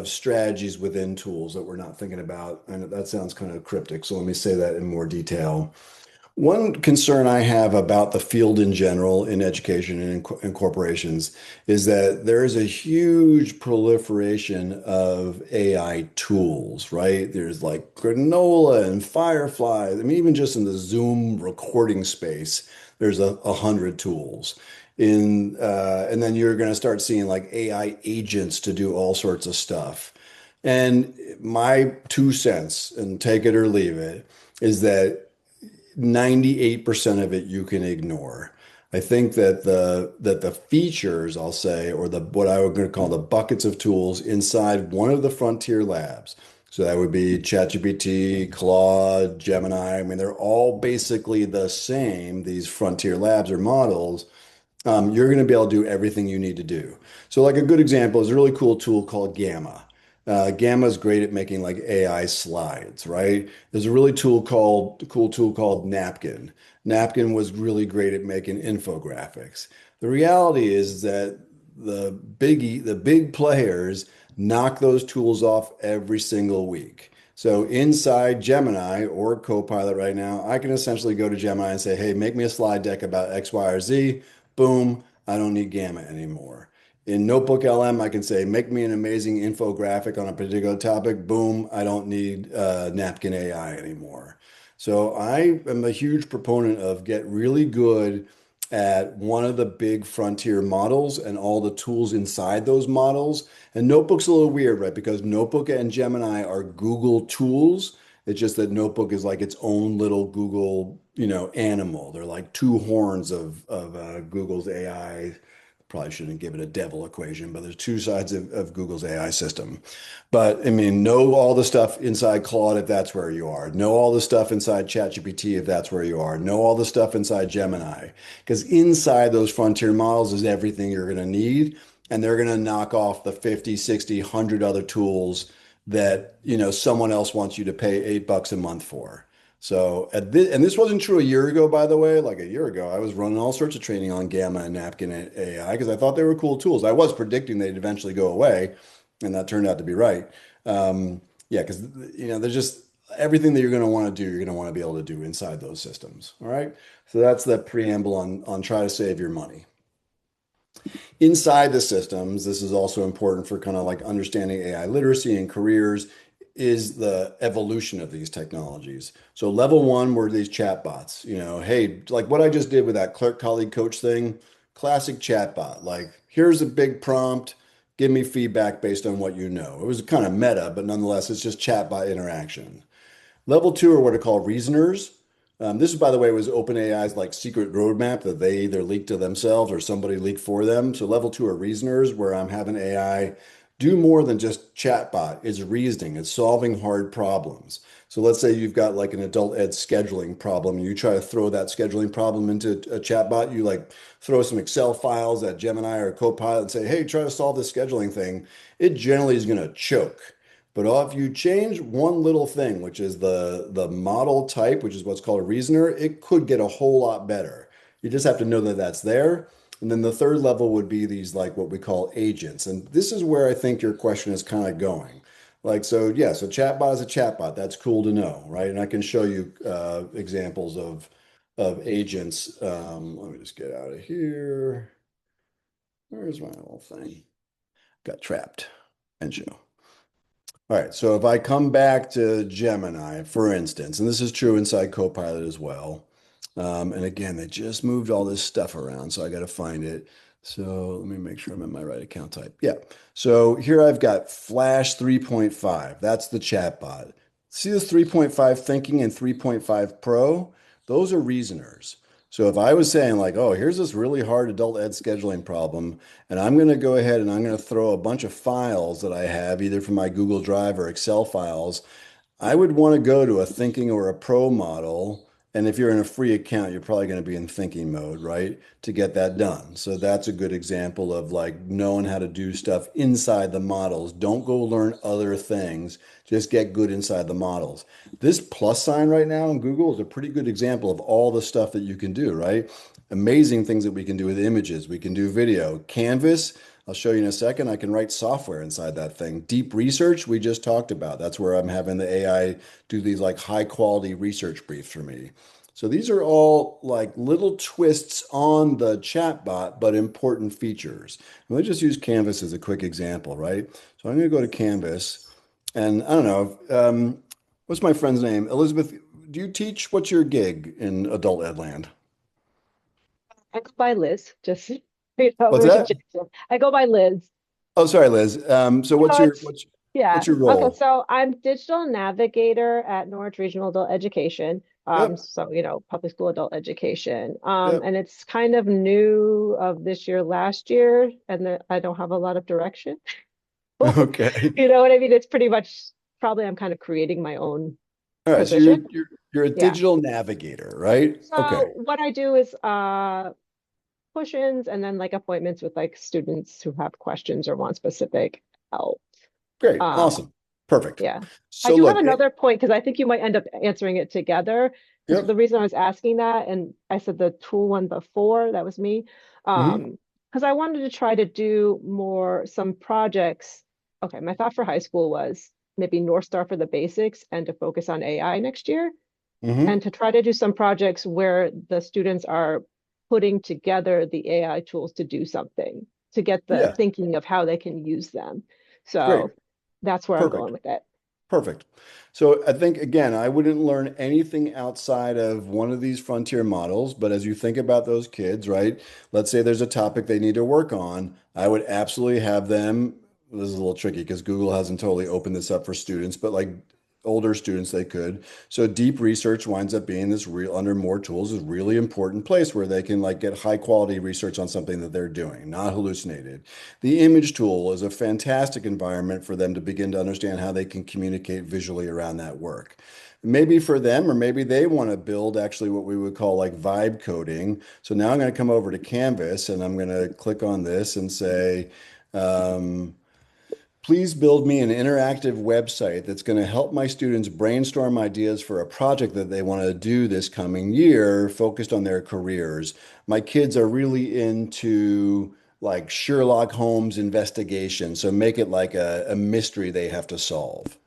strategies within tools that we're not thinking about. And that sounds kind of cryptic, so let me say that in more detail. One concern I have about the field in general in education and in corporations is that there is a huge proliferation of AI tools, right? There's like Granola and Firefly. I mean, even just in the Zoom recording space, there's 100 tools. And then you're going to start seeing like AI agents to do all sorts of stuff. And my 2 cents, and take it or leave it, is that 98% of it you can ignore. I think that the features, I'll say, or the what I would going to call the buckets of tools inside one of the frontier labs. So that would be ChatGPT, Claude, Gemini. I mean, they're all basically the same, these frontier labs or models. You're going to be able to do everything you need to do. So, like a good example is a really cool tool called Gamma. Gamma is great at making like AI slides, right? There's a really cool tool called Napkin. Napkin was really great at making infographics. The reality is that the big players knock those tools off every single week. So inside Gemini or Copilot right now, I can essentially go to Gemini and say, hey, make me a slide deck about X, Y, or Z. Boom, I don't need Gamma anymore. In Notebook LM, I can say, make me an amazing infographic on a particular topic. Boom, I don't need Napkin AI anymore. So I am a huge proponent of get really good at one of the big frontier models and all the tools inside those models. And Notebook's a little weird, right? Because Notebook and Gemini are Google tools. It's just that Notebook is like its own little Google, animal. They're like two horns of Google's AI. Probably shouldn't give it a devil equation, but there's two sides of Google's AI system. But I mean, know all the stuff inside Claude if that's where you are. Know all the stuff inside ChatGPT if that's where you are. Know all the stuff inside Gemini. Because inside those frontier models is everything you're going to need. And they're going to knock off the 50, 60, 100 other tools that, someone else wants you to pay $8 a month for. So and this wasn't true a year ago, by the way. Like a year ago, I was running all sorts of training on Gamma and Napkin AI because I thought they were cool tools. I was predicting they'd eventually go away, and that turned out to be right. Yeah, because there's just everything that you're going to want to do, you're going to want to be able to do inside those systems. All right. So that's the preamble on try to save your money. Inside the systems, this is also important for kind of like understanding AI literacy and careers, is the evolution of these technologies. So level one were these chatbots, hey, like what I just did with that clerk colleague coach thing, classic chatbot. Like, here's a big prompt, give me feedback based on what you know. It was kind of meta, but nonetheless, it's just chatbot interaction. Level two are what are called reasoners. This, by the way, was OpenAI's like secret roadmap that they either leaked to themselves or somebody leaked for them. So level two are reasoners, where I'm having AI do more than just chatbot. It's reasoning. It's solving hard problems. So let's say you've got like an adult ed scheduling problem, and you try to throw that scheduling problem into a chatbot. You like throw some Excel files at Gemini or Copilot and say, "Hey, try to solve this scheduling thing." It generally is going to choke. But if you change one little thing, which is the model type, which is what's called a reasoner, it could get a whole lot better. You just have to know that that's there. And then the third level would be these like what we call agents. And this is where I think your question is kind of going. Like, so yeah, so chatbot is a chatbot. That's cool to know, right? And I can show you examples of agents. Let me just get out of here. Where's my little thing? Got trapped and show. All right, so if I come back to Gemini, for instance, and this is true inside Copilot as well. And again, they just moved all this stuff around, so I got to find it. So let me make sure I'm in my right account type. Yeah. So here I've got Flash 3.5. That's the chatbot. See this 3.5 Thinking and 3.5 Pro? Those are reasoners. So if I was saying like, oh, here's this really hard adult ed scheduling problem, and I'm going to go ahead and I'm going to throw a bunch of files that I have either from my Google Drive or Excel files, I would want to go to a thinking or a pro model. And if you're in a free account, you're probably going to be in thinking mode, right? To get that done. So that's a good example of like knowing how to do stuff inside the models. Don't go learn other things. Just get good inside the models. This plus sign right now in Google is a pretty good example of all the stuff that you can do, right? Amazing things that we can do with images. We can do video. Canvas, I'll show you in a second. I can write software inside that thing. Deep research, we just talked about. That's where I'm having the AI do these like high quality research briefs for me. So these are all like little twists on the chatbot, but important features. And let's just use Canvas as a quick example, right? So I'm going to go to Canvas, and I don't know, what's my friend's name? Elizabeth, do you teach? What's your gig in adult ed land? I go by Liz, just What's we're that? interjecting. I go by Liz. Oh, sorry, Liz. So No, it's yeah. what's your Okay, role? so I'm digital navigator at Norwich Regional Adult Education. Yep. So public school adult education. Yep. And it's kind of new of this year, last year, and I don't have a lot of direction. Okay. You know what I mean? It's pretty much probably I'm kind of creating my own All right. So position. you're a Yeah. digital navigator, right? Okay. So what I do is push-ins and then like appointments with like students who have questions or want specific help. Great. Um, Awesome. Perfect. yeah. I So do have look, another point because I think you might end up answering it together. And so yep. the reason I was asking that, and I said the tool one before, that was me. Hmm. Because I wanted to try to do some projects. Okay, my thought for high school was maybe North Star for the basics and to focus on AI next year, Hmm. and to try to do some projects where the students are putting together the AI tools to do something, to get the Yeah. thinking of how they can use them. Great. So that's where I'm Perfect. going with it. Perfect. So I think again, I wouldn't learn anything outside of one of these frontier models, but as you think about those kids, right? Let's say there's a topic they need to work on. I would absolutely have them. This is a little tricky because Google hasn't totally opened this up for students, but like older students, they could. So deep research winds up being this real under more tools is really important place where they can like get high quality research on something that they're doing, not hallucinated. The image tool is a fantastic environment for them to begin to understand how they can communicate visually around that work. Maybe for them, or maybe they want to build actually what we would call like vibe coding. So now I'm going to come over to Canvas and I'm going to click on this and say, um, please build me an interactive website that's going to help my students brainstorm ideas for a project that they want to do this coming year, focused on their careers. My kids are really into like Sherlock Holmes investigation, so make it like a mystery they have to solve.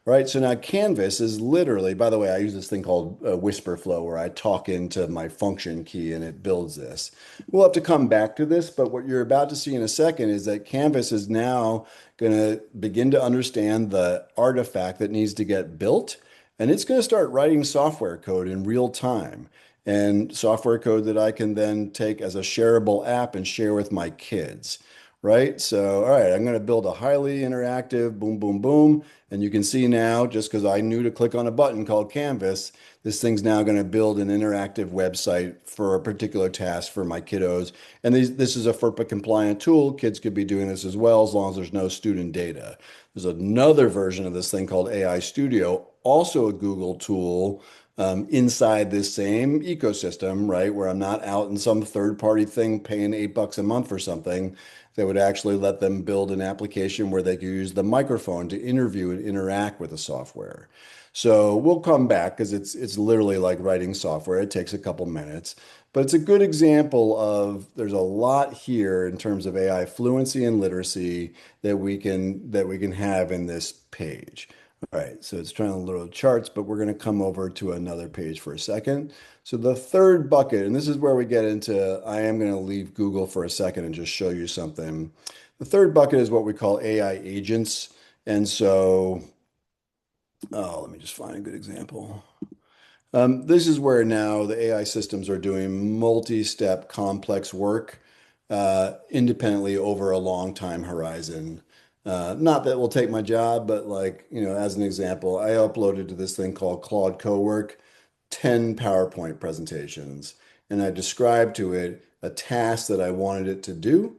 Right. So now Canvas is literally, by the way, I use this thing called Whisper Flow where I talk into my function key and it builds this. We'll have to come back to this, but what you're about to see in a second is that Canvas is now going to begin to understand the artifact that needs to get built, and it's going to start writing software code in real time and software code that I can then take as a shareable app and share with my kids. Right. So, all right, I'm going to build a highly interactive boom, boom, boom. And you can see now, just because I knew to click on a button called Canvas, this thing's now going to build an interactive website for a particular task for my kiddos. And this is a FERPA compliant tool. Kids could be doing this as well, as long as there's no student data. There's another version of this thing called AI Studio, also a Google tool. inside this same ecosystem, right? Where I'm not out in some third party thing paying $8 a month for something that would actually let them build an application where they could use the microphone to interview and interact with the software. So we'll come back because it's literally like writing software. It takes a couple minutes, but it's a good example of there's a lot here in terms of AI fluency and literacy that we can have in this page. All right, so it's trying to load charts, but we're going to come over to another page for a second. So the third bucket, and this is where we get into, I am going to leave Google for a second and just show you something. The third bucket is what we call AI agents. And so, oh, let me just find a good example. This is where now the AI systems are doing multi-step complex work independently over a long time horizon. Not that it will take my job, but like, as an example, I uploaded to this thing called Claude Cowork 10 PowerPoint presentations, and I described to it a task that I wanted it to do.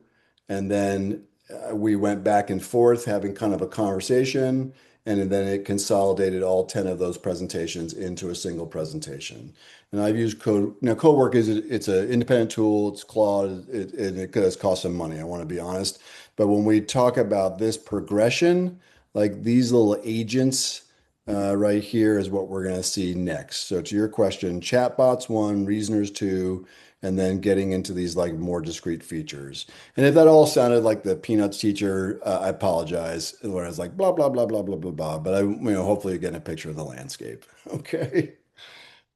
And then we went back and forth having kind of a conversation, and then it consolidated all 10 of those presentations into a single presentation. And I've used Code. Now, Codework it's an independent tool. It's Claude. It does cost some money. I want to be honest. But when we talk about this progression, like these little agents right here is what we're going to see next. So to your question, chatbots one, reasoners two, and then getting into these like more discrete features. And if that all sounded like the Peanuts teacher, I apologize. Where I was like blah blah blah blah blah blah blah. But hopefully you're getting a picture of the landscape. Okay.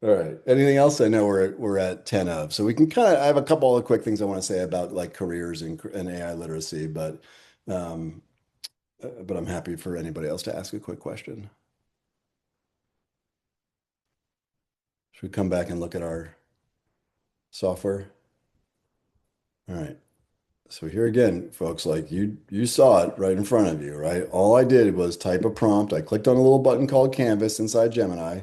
All right. Anything else? I know we're at 10 of. So we can kind of, I have a couple of quick things I want to say about like careers and AI literacy, but I'm happy for anybody else to ask a quick question. Should we come back and look at our software? All right. So here again, folks, like you saw it right in front of you, right? All I did was type a prompt. I clicked on a little button called Canvas inside Gemini.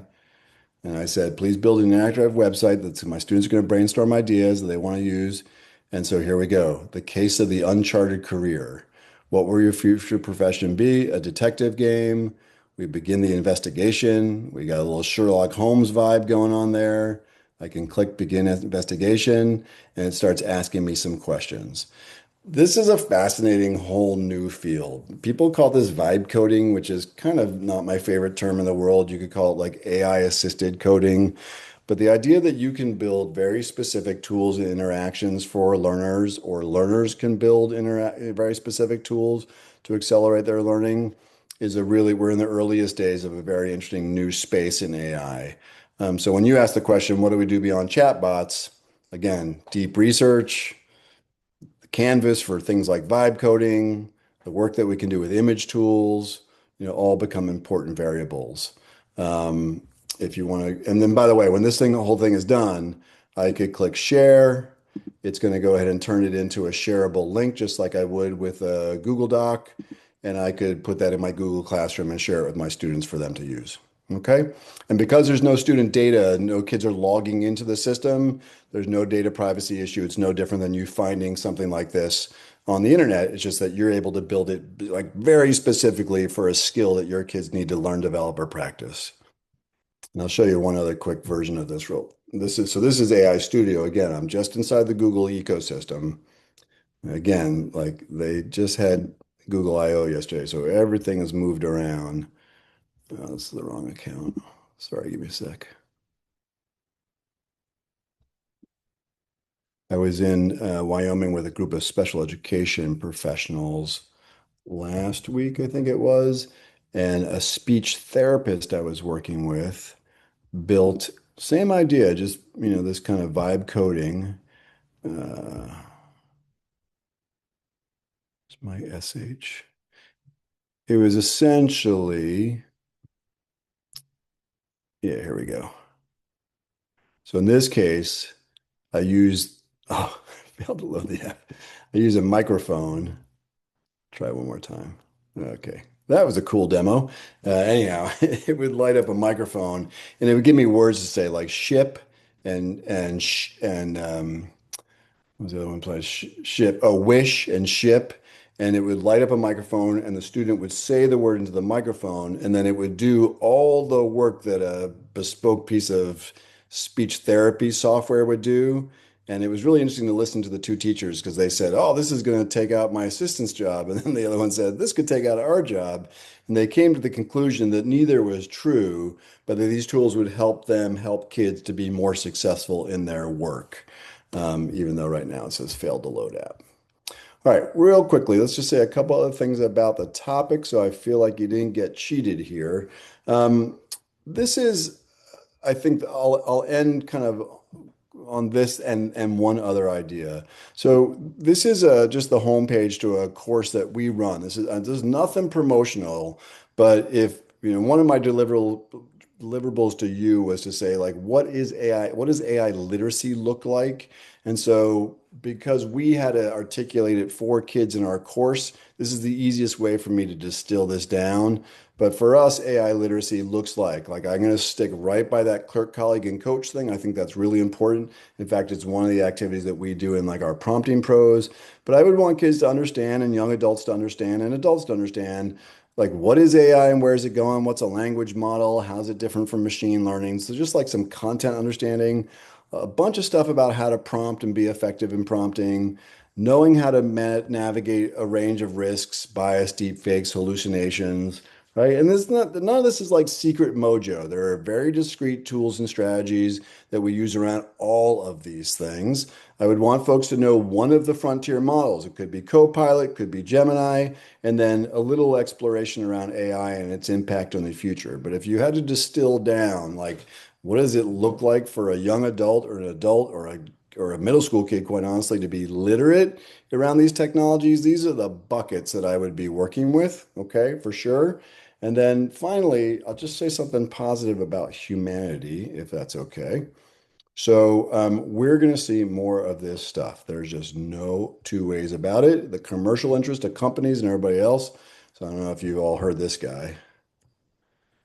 And I said, please build an interactive website that my students are going to brainstorm ideas that they want to use. And so here we go. The case of the uncharted career. What will your future profession be? A detective game. We begin the investigation. We got a little Sherlock Holmes vibe going on there. I can click begin investigation and it starts asking me some questions. This is a fascinating whole new field. People call this vibe coding, which is kind of not my favorite term in the world. You could call it like AI assisted coding. But the idea that you can build very specific tools and interactions for learners, or learners can build very specific tools to accelerate their learning we're in the earliest days of a very interesting new space in AI. So when you ask the question, what do we do beyond chatbots? Again, deep research, Canvas for things like vibe coding, the work that we can do with image tools, all become important variables. If you want to, and then by the way, when the whole thing is done, I could click share. It's going to go ahead and turn it into a shareable link, just like I would with a Google Doc. And I could put that in my Google Classroom and share it with my students for them to use. Okay. And because there's no student data, no kids are logging into the system, there's no data privacy issue. It's no different than you finding something like this on the internet. It's just that you're able to build it like very specifically for a skill that your kids need to learn, develop, or practice. And I'll show you one other quick version of this This is AI Studio. Again, I'm just inside the Google ecosystem. Again, like they just had Google I/O yesterday, so everything has moved around. Oh, this is the wrong account. Sorry, give me a sec. I was in Wyoming with a group of special education professionals last week, I think it was, and a speech therapist I was working with built same idea, just this kind of vibe coding. It's my SH. It was essentially, yeah, here we go. So in this case, I used, oh, I failed to load the app. I use a microphone. Try one more time. Okay. That was a cool demo. Anyhow, it would light up a microphone and it would give me words to say like ship and what was the other one? Ship. Oh, wish and ship and it would light up a microphone, and the student would say the word into the microphone, and then it would do all the work that a bespoke piece of speech therapy software would do. And it was really interesting to listen to the two teachers because they said, "Oh, this is going to take out my assistant's job." And then the other one said, "This could take out our job." And they came to the conclusion that neither was true, but that these tools would help them help kids to be more successful in their work, even though right now it says failed to load app. All right, real quickly, let's just say a couple other things about the topic so I feel like you didn't get cheated here. This is, I think I'll end kind of on this and one other idea. So this is just the homepage to a course that we run. This is nothing promotional, but if one of my deliverables to you was to say like, what is AI? What does AI literacy look like? And so because we had to articulate it for kids in our course, this is the easiest way for me to distill this down. But for us, AI literacy looks like I'm going to stick right by that clerk, colleague, and coach thing. I think that's really important. In fact, it's one of the activities that we do in like our prompting pros. But I would want kids to understand and young adults to understand and adults to understand like what is AI and where is it going? What's a language model? How's it different from machine learning? So just like some content understanding, a bunch of stuff about how to prompt and be effective in prompting, knowing how to navigate a range of risks, bias, deepfakes, hallucinations, right? And none of this is like secret mojo. There are very discrete tools and strategies that we use around all of these things. I would want folks to know one of the frontier models. It could be Copilot, could be Gemini, and then a little exploration around AI and its impact on the future. But if you had to distill down, like, what does it look like for a young adult or an adult or a middle school kid, quite honestly, to be literate around these technologies? These are the buckets that I would be working with, okay, for sure. And then finally, I'll just say something positive about humanity, if that's okay. So we're going to see more of this stuff. There's just no two ways about it. The commercial interest of companies and everybody else. So I don't know if you've all heard this guy.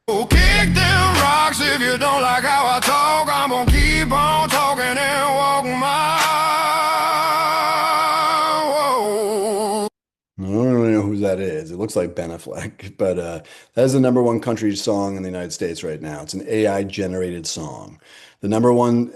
Oh, kick them rocks if you don't like how I talk. I'm gonna keep on talking and walk my way. I don't really know who that is. It looks like Ben Affleck, but that is the number one country song in the United States right now. It's an AI generated song. The number one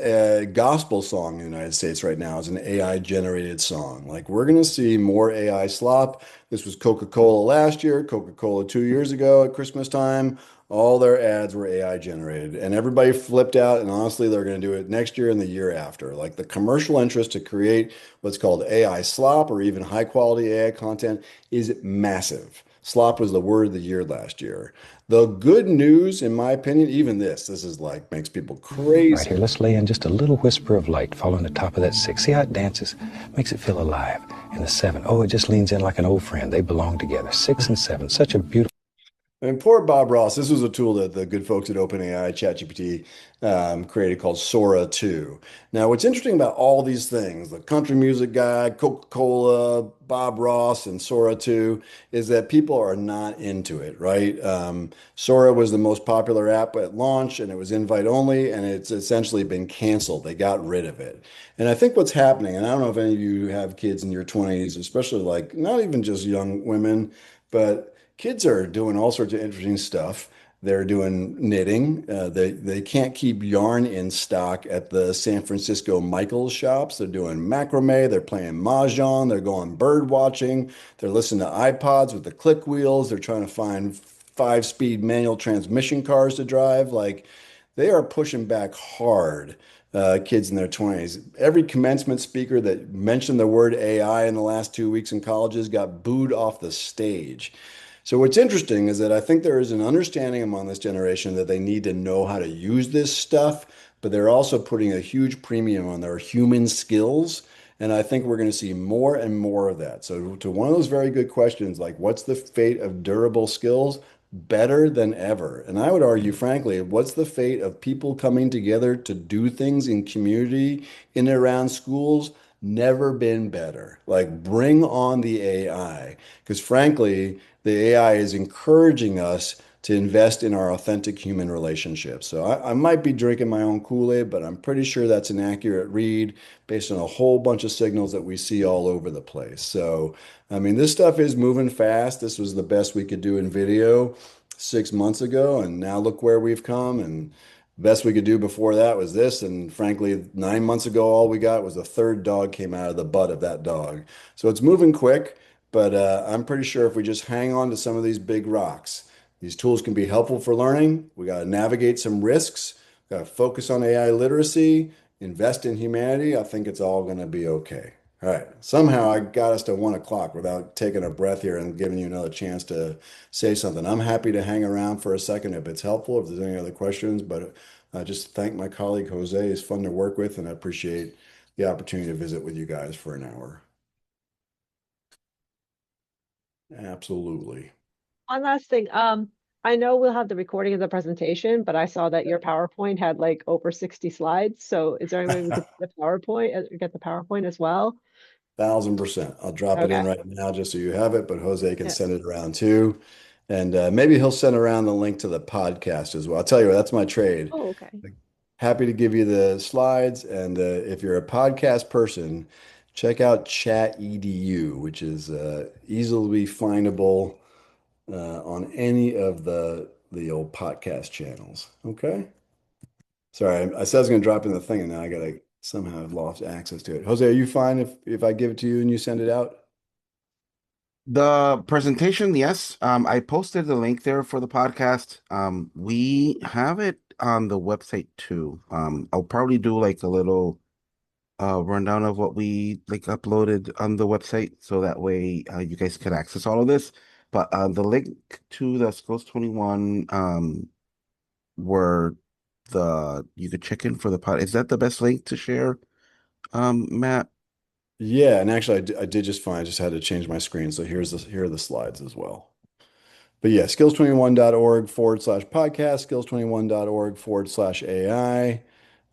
gospel song in the United States right now is an AI generated song. Like we're going to see more AI slop. This was Coca-Cola last year, Coca-Cola 2 years ago at Christmas time. All their ads were AI generated and everybody flipped out. And honestly, they're going to do it next year and the year after. Like the commercial interest to create what's called AI slop or even high quality AI content is massive. Slop was the word of the year last year. The good news, in my opinion, even this is like makes people crazy. Right here, let's lay in just a little whisper of light following the top of that 6. See how it dances? Makes it feel alive. And the 7, oh, it just leans in like an old friend. They belong together. 6 and 7, such a beautiful. And poor Bob Ross, this was a tool that the good folks at OpenAI, ChatGPT, created called Sora 2. Now, what's interesting about all these things, the country music guy, Coca-Cola, Bob Ross, and Sora 2, is that people are not into it, right? Sora was the most popular app at launch, and it was invite only, and it's essentially been canceled. They got rid of it. And I think what's happening, and I don't know if any of you have kids in your 20s, especially like not even just young women, but kids are doing all sorts of interesting stuff. They're doing knitting. They can't keep yarn in stock at the San Francisco Michaels shops. They're doing macrame. They're playing mahjong. They're going bird watching. They're listening to iPods with the click wheels. They're trying to find 5-speed manual transmission cars to drive. Like they are pushing back hard. Kids in their 20s. Every commencement speaker that mentioned the word AI in the last 2 weeks in colleges got booed off the stage. So what's interesting is that I think there is an understanding among this generation that they need to know how to use this stuff, but they're also putting a huge premium on their human skills. And I think we're going to see more and more of that. So to one of those very good questions, like what's the fate of durable skills? Better than ever. And I would argue, frankly, what's the fate of people coming together to do things in community, in and around schools? Never been better. Like bring on the AI. Because frankly, the AI is encouraging us to invest in our authentic human relationships. So I might be drinking my own Kool-Aid, but I'm pretty sure that's an accurate read based on a whole bunch of signals that we see all over the place. So, I mean, this stuff is moving fast. This was the best we could do in video 6 months ago, and now look where we've come. And best we could do before that was this. And frankly, 9 months ago, all we got was a third dog came out of the butt of that dog. So it's moving quick, but I'm pretty sure if we just hang on to some of these big rocks, these tools can be helpful for learning. We got to navigate some risks, got to focus on AI literacy, invest in humanity. I think it's all going to be okay. All right. Somehow I got us to 1 o'clock without taking a breath here and giving you another chance to say something. I'm happy to hang around for a second if it's helpful, if there's any other questions, but I just thank my colleague Jose. He's fun to work with, and I appreciate the opportunity to visit with you guys for an hour. Absolutely. One last thing. I know we'll have the recording of the presentation, but I saw that your PowerPoint had like over 60 slides. So is there any way we could get the PowerPoint as well? 1000%. I'll drop it in Okay. right now just so you have it, but Jose can Yeah. send it around too. And maybe he'll send around the link to the podcast as well. I'll tell you what, that's my trade. Oh, okay. Happy to give you the slides. And if you're a podcast person, check out Chat EDU, which is easily findable on any of the old podcast channels. Okay. Sorry, I said I was going to drop in the thing, and now I gotta somehow have lost access to it. Jose, are you fine if I give it to you and you send it out? The presentation, yes. I posted the link there for the podcast. We have it on the website too. I'll probably do like a little rundown of what we like uploaded on the website, so that way you guys can access all of this. But the link to the Skills 21 where you could check in for the pod. Is that the best link to share, Matt? Yeah, and actually, I did just fine. I just had to change my screen, so here are the slides as well. But yeah, skills21.org/podcast, skills21.org/AI.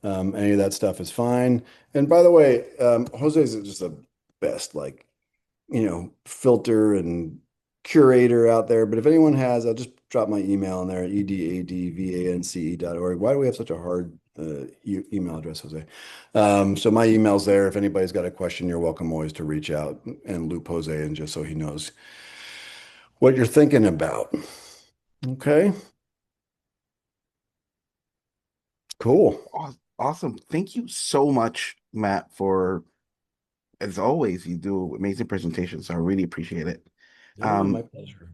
Any of that stuff is fine. And by the way, Jose is just the best, like, filter and curator out there. But if anyone has, I'll just drop my email in there, edadvance.org. Why do we have such a hard email address, Jose? So my email's there. If anybody's got a question, you're welcome always to reach out and loop Jose in just so he knows what you're thinking about. Okay. Cool. Awesome. Thank you so much, Matt, for, as always, you do amazing presentations. So I really appreciate it. Yeah, my pleasure.